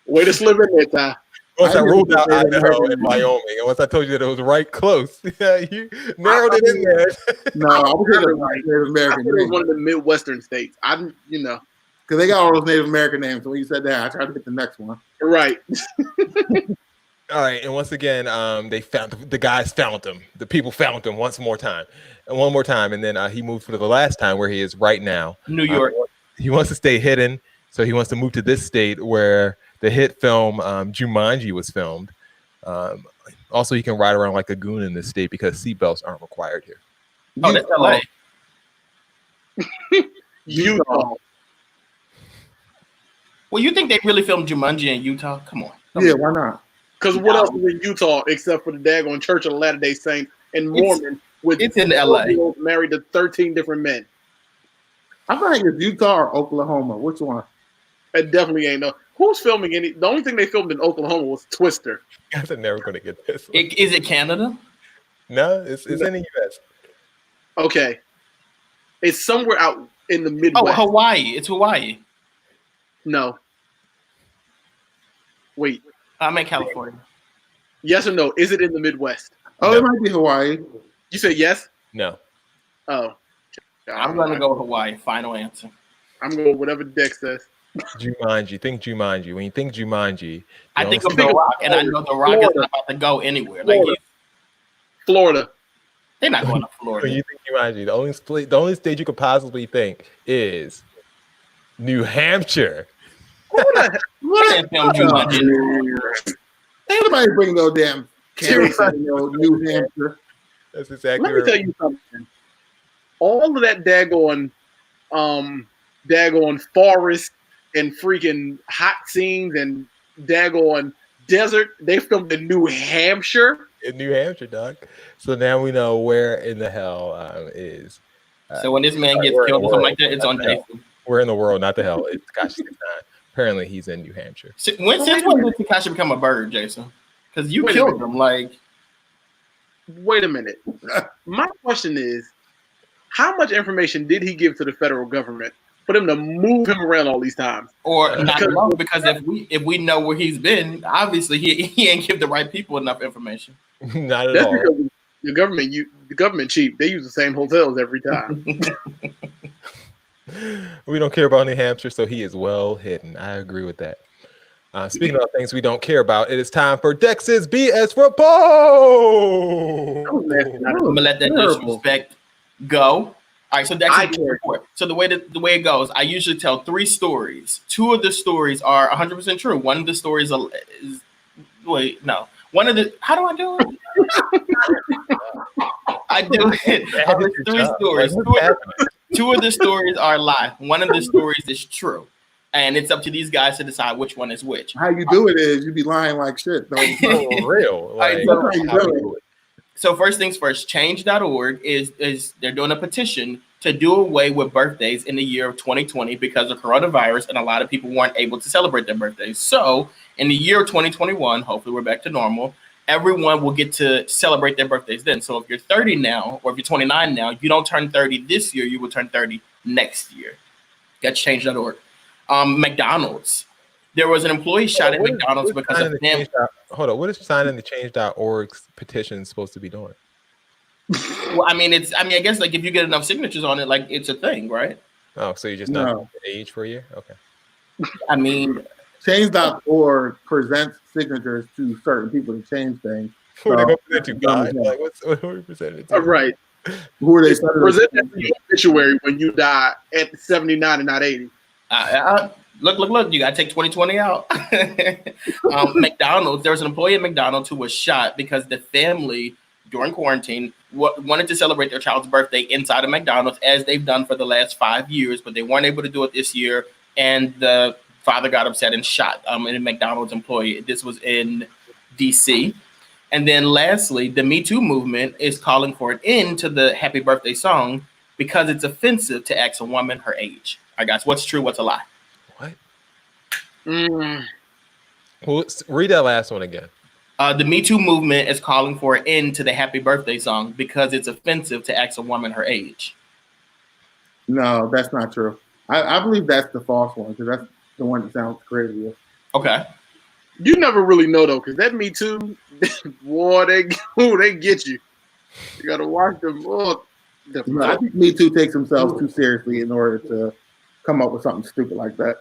Way to slip in there, Ty. Once I ruled out Idaho and Wyoming, and once I told you that it was right close, you narrowed it in there. No, I was Native American. It was one of the Midwestern states. Because they got all those Native American names. So when you said that, I tried to get the next one. Right. All right, and once again, the guys found him. The people found him one more time, and then he moved for the last time where he is right now, New York. He wants to stay hidden, so he wants to move to this state where the hit film Jumanji was filmed. Also, he can ride around like a goon in this state because seatbelts aren't required here. Oh, that's LA. Utah. Well, you think they really filmed Jumanji in Utah? Come on. Yeah, why not? Because what else is in Utah except for the daggone Church of the Latter-day Saints and Mormon? It's in LA. Married to 13 different men. I feel like it's Utah or Oklahoma. Which one? It definitely ain't no. Who's filming any? The only thing they filmed in Oklahoma was Twister. You guys are never going to get this. Is it Canada? No, it's in the U.S. Okay. It's somewhere out in the Midwest. Oh, Hawaii. It's Hawaii. No. Wait. I'm in California. Yes or no? Is it in the Midwest? Oh, No. It might be Hawaii. You said yes? No. Oh. I'm going to go with Hawaii. Final answer. I'm going with whatever Dex says. Jumanji. Think Jumanji. When you think Jumanji, I think of The Rock, and I know The Rock is not about to go anywhere. Florida. They're not going to Florida. When you think Jumanji, the only state you could possibly think is New Hampshire. What? Can't film Jumanji. Ain't nobody bring no damn carrots to New Hampshire. That's exactly Let me tell you something. All of that daggone forest and freaking hot scenes and daggone desert, they filmed in New Hampshire. In New Hampshire, dog. So now we know where in the hell is. So when this man gets killed or something like that, it's on Jason. Where in the world? Not the hell. It's Tekashi 69. Apparently, he's in New Hampshire. Since when did Tekashi become a bird, Jason? Because you killed him. Wait a minute. My question is, how much information did he give to the federal government for them to move him around all these times? Or not enough, because if we know where he's been, obviously he ain't give the right people enough information. Not at That's all. because the government cheap. They use the same hotels every time. We don't care about New Hampshire, so he is well hidden. I agree with that. Speaking of things we don't care about, it is time for Dex's BS report. I'm gonna let that disrespect go. All right, so Dex's BS report. So the way it goes, I usually tell 3 stories. 2 of the stories are 100% true. One of the stories is one of the. How do I do it? I do it. 3 stories. 2 of the stories are a lie. One of the stories is true. And it's up to these guys to decide which one is which. How you do it is you be lying like shit. Though. For real. Like, so first things first, change.org is they're doing a petition to do away with birthdays in the year of 2020 because of coronavirus, and a lot of people weren't able to celebrate their birthdays. So in the year of 2021, hopefully we're back to normal, everyone will get to celebrate their birthdays then. So if you're 30 now, or if you're 29 now, you don't turn 30 this year, you will turn 30 next year. That's change.org. McDonald's. There was an employee shot at McDonald's because of him. Hold on. What is signing the change.org petition supposed to be doing? Well, I guess like if you get enough signatures on it, like it's a thing, right? Oh, so you just not age for a year? Okay. I mean, change.org presents signatures to certain people to change things. Who are they going to present to? God? Like, what are we presenting to? Right. Who are they present the obituary when you die at 79 and not 80? Look, you gotta take 2020 out. McDonald's, there was an employee at McDonald's who was shot because the family during quarantine wanted to celebrate their child's birthday inside of McDonald's, as they've done for the last 5 years, but they weren't able to do it this year, and the father got upset and shot a McDonald's employee. This was in DC. And then lastly, the Me Too movement is calling for an end to the happy birthday song because it's offensive to ask a woman her age. All right, guys, what's true, what's a lie? What? Well, read that last one again. The Me Too movement is calling for an end to the happy birthday song because it's offensive to ask a woman her age. No, that's not true. I believe that's the false one because that's the one that sounds crazy. Okay. You never really know though, because that Me Too, boy, they get you. You gotta watch them. I think Me Too takes themselves too seriously in order to come up with something stupid like that.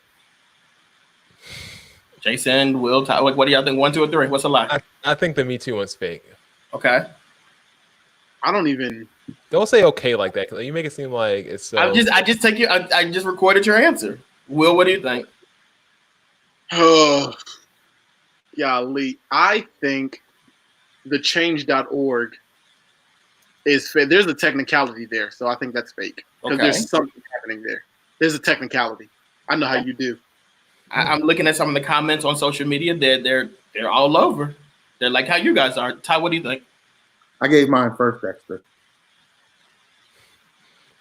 Jason, Will, Tyler, what do y'all think? 1, 2, or 3? What's a lie? I think the Me Too one's fake. Okay. Don't say okay like that because you make it seem like it's so. I just recorded your answer. Will, what do you think? Oh, golly. I think the change.org is fake. There's a technicality there, so I think that's fake. Because there's something happening there. There's a technicality. I know how you do. I'm looking at some of the comments on social media. They're all over. They're like how you guys are. Ty, what do you think? I gave mine first, Dexter.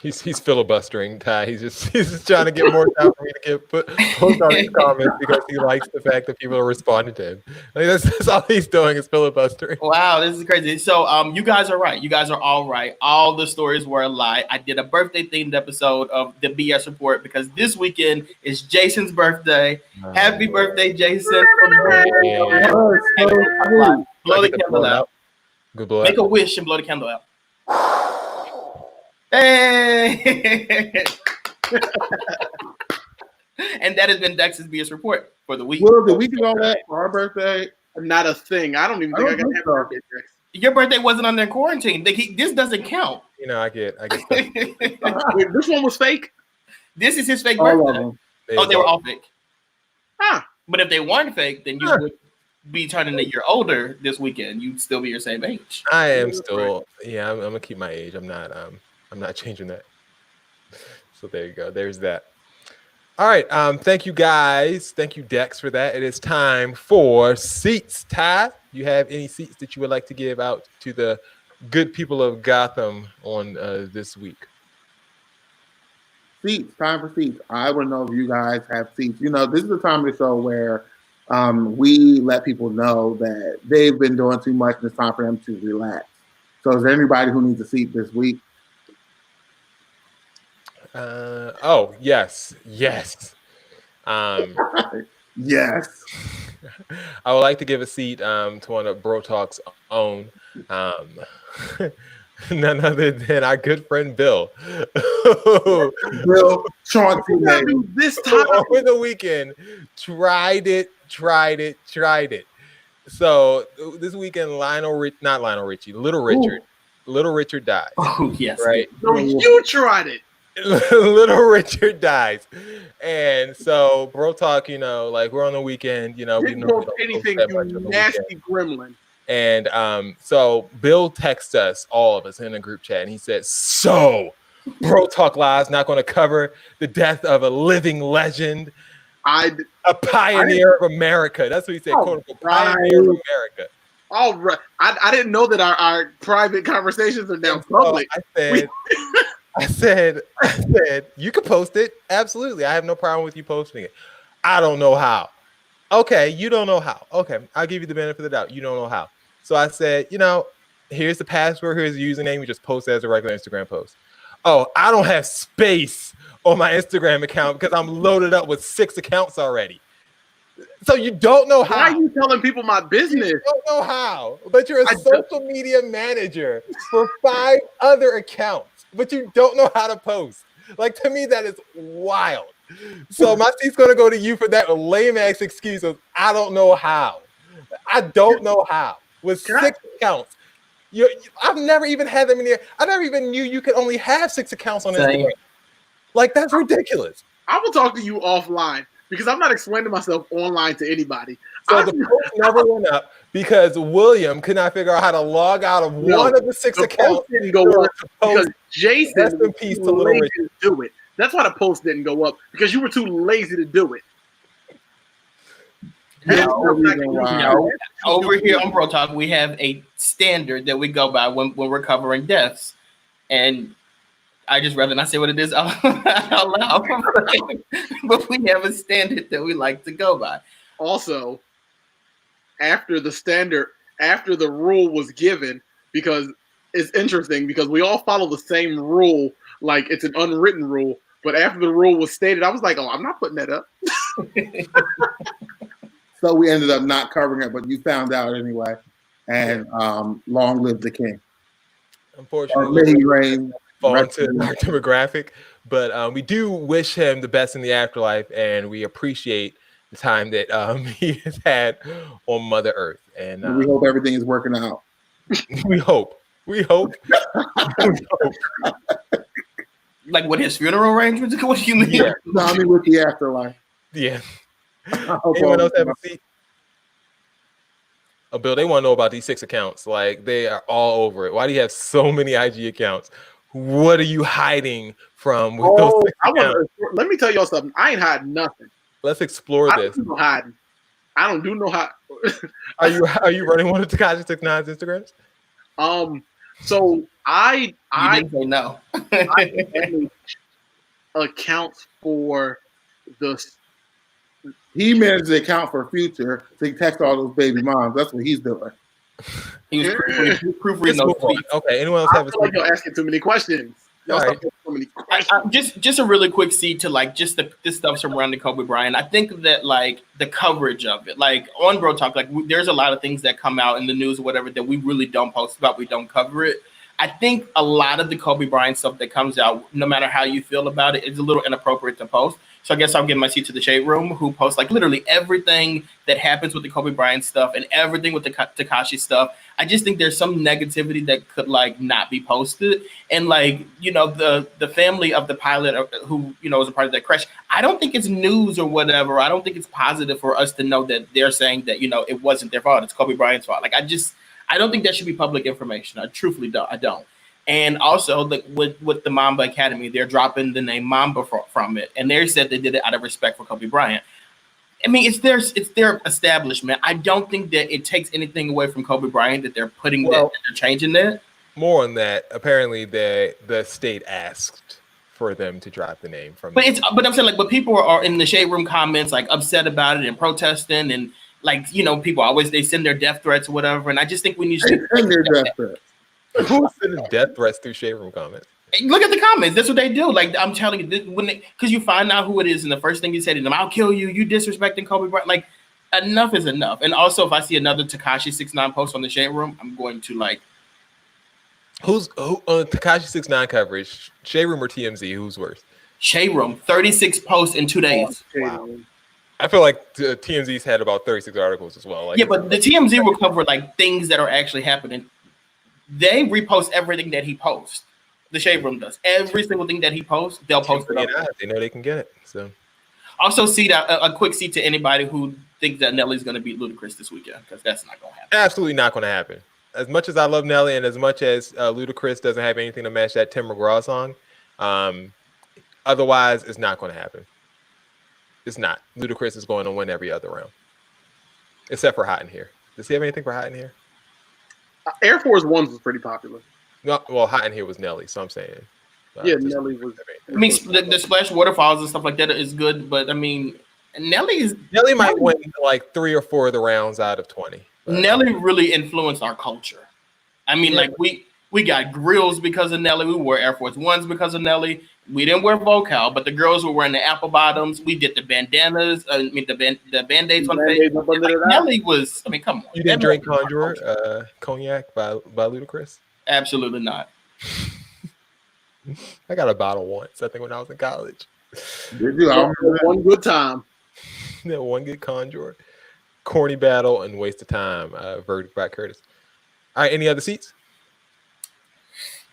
He's filibustering, Ty. He's just trying to get more time for me to post on his comments because he likes the fact that people are responding to him. I mean, that's all he's doing is filibustering. Wow, this is crazy. So you guys are right. You guys are all right. All the stories were a lie. I did a birthday themed episode of the BS report because this weekend is Jason's birthday. Happy birthday, Jason. Blow the candle out. Good blow. Make a wish and blow the candle out. Hey! And that has been Dex's BS report for the week. Will, did we do all that for our birthday? Not a thing. I don't even think I got that birthday, Dex. Your birthday wasn't under quarantine. This doesn't count. You know, I get stuff. Wait, this one was fake? This is his fake All birthday. of them. Oh, they were all fake. Huh. But if they weren't fake, then you would be turning a year older this weekend. You'd still be your same age. I am still, I'm gonna keep my age. I'm not changing that. So there you go. There's that. All right. Thank you guys. Thank you, Dex, for that. It is time for seats. Ty, you have any seats that you would like to give out to the good people of Gotham on this week? Seats. Time for seats. I want to know if you guys have seats. You know, this is the time of the show where we let people know that they've been doing too much and it's time for them to relax. So is there anybody who needs a seat this week? Oh yes. Yes. I would like to give a seat to one of Bro Talk's own, none other than our good friend Bill. Bill Chauncey this time over the weekend tried it. So this weekend, Little Richard dies. Oh yes, right. So you tried it. Little Richard dies, and so Bro Talk, like we're on the weekend, we Didn't don't post anything, you nasty gremlin. And so Bill texts us, all of us, in a group chat, and he said, "So, Bro Talk Live's not going to cover the death of a living legend, a pioneer of America." That's what he said, quote unquote, pioneer of America. All right, I didn't know that our private conversations are now public. I said, you can post it. Absolutely. I have no problem with you posting it. I don't know how. Okay, you don't know how. Okay, I'll give you the benefit of the doubt. You don't know how. So I said, here's the password, here's the username. You just post it as a regular Instagram post. Oh, I don't have space on my Instagram account because I'm loaded up with 6 accounts already. So you don't know how. Why are you telling people my business? You don't know how, but you're a social media manager for 5 other accounts, but you don't know how to post. Like, to me, that is wild. So my seat's going to go to you for that lame ass excuse of I don't know how. I don't know how. With 6 accounts. I've never even had them in there. I never even knew you could only have 6 accounts on Instagram. Like, that's ridiculous. I will talk to you offline because I'm not explaining myself online to anybody. So the post never went up because William could not figure out how to log out of one of the 6 accounts. Post didn't go up because Jason was too too lazy to do it. That's why the post didn't go up, because you were too lazy to do it. Over here on Bro Talk, we have a standard that we go by when we're covering deaths, and I just rather not say what it is out loud. But we have a standard that we like to go by. Also, after the rule was given, because it's interesting because we all follow the same rule, like it's an unwritten rule. But after the rule was stated, I was like, "Oh, I'm not putting that up." So we ended up not covering it, but you found out anyway. And long live the king. Unfortunately, may reign. Fall into our demographic, but we do wish him the best in the afterlife, and we appreciate the time that he has had on Mother Earth. And we hope everything is working out. We hope. Like, what, his funeral arrangements? What do you mean? Yeah. No, I mean with the afterlife. Yeah. Anyone else have a seat? Oh, Bill, they want to know about these 6 accounts. Like, they are all over it. Why do you have so many IG accounts? What are you hiding from with those 6 accounts? Let me tell y'all something. I ain't hiding nothing. Let's explore this. I don't do no hiding. Are you running one of Tekashi 69's Instagrams? So I didn't say no. I manage accounts for he managed the account for Future, so he text all those baby moms. That's what he's doing. He was proofreading those tweets. Okay, anyone else have a seat? Like you're asking too many questions. Right. So many questions. Just a really quick seed to like just this stuff surrounding Kobe Bryant. I think that like the coverage of it, like on Bro Talk, like there's a lot of things that come out in the news or whatever that we really don't post about. We don't cover it. I think a lot of the Kobe Bryant stuff that comes out, no matter how you feel about it, is a little inappropriate to post. So I guess I'll give my seat to the Shade Room, who posts like literally everything that happens with the Kobe Bryant stuff and everything with the Tekashi stuff. I just think there's some negativity that could like not be posted. And like, the family of the pilot who, was a part of that crash, I don't think it's news or whatever. I don't think it's positive for us to know that they're saying that, it wasn't their fault. It's Kobe Bryant's fault. Like, I don't think that should be public information. I truthfully don't. I don't. And also, with the Mamba Academy, they're dropping the name Mamba from it, and they said they did it out of respect for Kobe Bryant. I mean, it's their establishment. I don't think that it takes anything away from Kobe Bryant that they're putting that they're changing that. More on that. Apparently, the state asked for them to drop the name from. But I'm saying but people are in the Shade Room comments like upset about it and protesting, and like people always they send their death threats or whatever. And I just think we need to send their death threats. Who's sending death threats through Shade Room comments? Look at the comments. That's what they do. Like I'm telling you, because you find out who it is, and the first thing you say to them, "I'll kill you. You disrespecting Kobe Bryant." Like enough is enough. And also, if I see another Tekashi 6ix9ine post on the Shade Room, I'm going to like. Who on Tekashi 6ix9ine coverage? Shade Room or TMZ? Who's worse? Shade Room, 36 posts in 2 days. Wow. I feel like the TMZ's had about 36 articles as well. Like, yeah, but the TMZ will cover like things that are actually happening. They repost everything that he posts. The Shade Room does every single thing that he posts. They'll post it. They know they can get it. So, also see that a quick seat to anybody who thinks that Nelly's going to beat Ludacris this weekend, because that's not going to happen. Absolutely not going to happen. As much as I love Nelly, and as much as Ludacris doesn't have anything to match that Tim McGraw song, otherwise it's not going to happen. It's not. Ludacris is going to win every other round, except for Hot in Here. Does he have anything for Hot in Here? Air Force Ones was pretty popular. No, well, Hot in Here was Nelly, so I'm saying. Nelly was. I mean, the Splash Waterfalls and stuff like that is good, but I mean, Nelly might win like 3 or 4 of the rounds out of 20. But. Nelly really influenced our culture. I mean, like we got grills because of Nelly. We wore Air Force Ones because of Nelly. We didn't wear Vocal, but the girls were wearing the apple bottoms. We did the bandanas. The band-aids on the face. Like, Nelly was. I mean, come on. You didn't drink Conjure cognac by Ludacris? Absolutely not. I got a bottle once, I think, when I was in college. Did you? I remember one good time. That one good Conjure. Corny Battle and Waste of Time. Verdict by Curtis. All right, any other seats?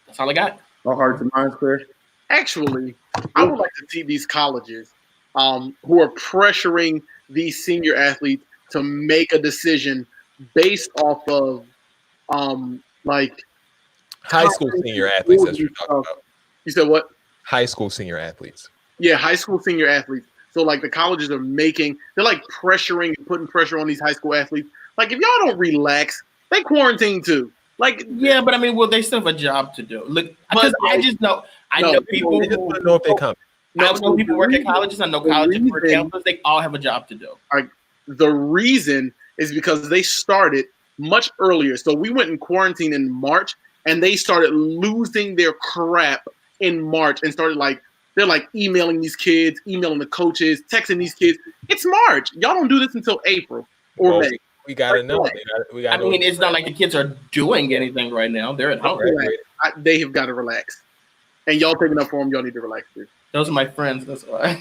That's all I got. All hearts and minds clear. Actually, I would like to see these colleges who are pressuring these senior athletes to make a decision based off of like high school senior athletes. That's what you're talking about. You said what? High school senior athletes. Yeah, high school senior athletes. So like the colleges are they're like pressuring and putting pressure on these high school athletes. Like if y'all don't relax, they quarantine too. Like yeah, but I mean, well, they still have a job to do. Look, because I just know know people. They just want to know if they come. I know people work at colleges. I know colleges work at campus. They all have a job to do. Like the reason is because they started much earlier. So we went in quarantine in March, and they started losing their crap in March and started like they're like emailing these kids, emailing the coaches, texting these kids. It's March. Y'all don't do this until April or May. We gotta know. I mean, it's not like the kids are doing anything right now. They're at home. They have got to relax. And y'all taking up for them, y'all need to relax too. Those are my friends. That's why.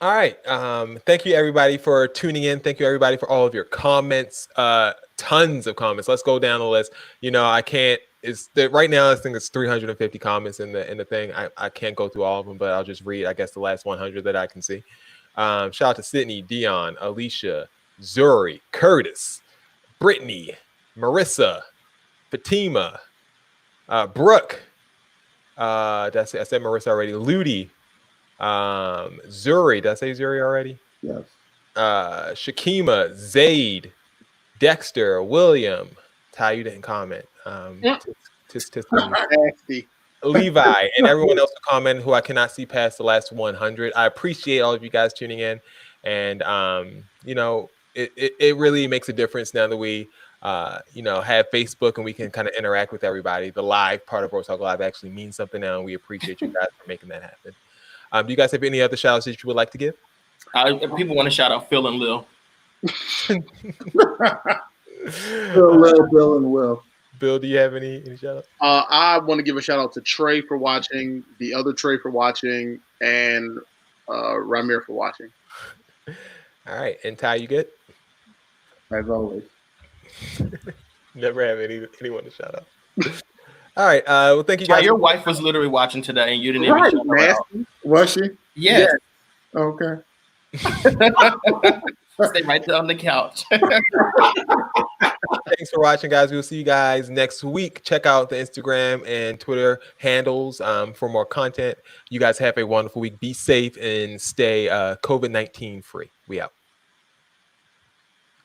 All right. Thank you, everybody, for tuning in. Thank you, everybody, for all of your comments. Tons of comments. Let's go down the list. You know, I can't. Right now, I think it's 350 comments in the thing. I can't go through all of them, but I'll just read, I guess, the last 100 that I can see. Shout out to Sydney, Dion, Alicia, Zuri, Curtis, Brittany, Marissa, Fatima, Brooke. I said Marissa already. Ludi, Zuri. Did I say Zuri already? Yes. Shakima, Zaid, Dexter, William. Ty, you didn't comment. Levi, and everyone else who commented who I cannot see past the last 100. I appreciate all of you guys tuning in. And, you know, it really makes a difference now that we, you know, have Facebook and we can kind of interact with everybody. The live part of Bro Talk Live actually means something now, and we appreciate you guys for making that happen. Do you guys have any other shout outs that you would like to give? People want to shout out Phil and Lil. Bill and Will. Bill, do you have any shout outs? I want to give a shout out to Trey for watching, the other Trey for watching, and Ramir for watching. All right. And Ty, you good? As always. Never have anyone to shout out. All right. Well, thank you guys. Your wife was literally watching today, and you didn't even shout her out. Was she? Yes. Okay. Stay right there on the couch. Thanks for watching, guys. We'll see you guys next week. Check out the Instagram and Twitter handles for more content. You guys have a wonderful week. Be safe and stay COVID-19 free. We out.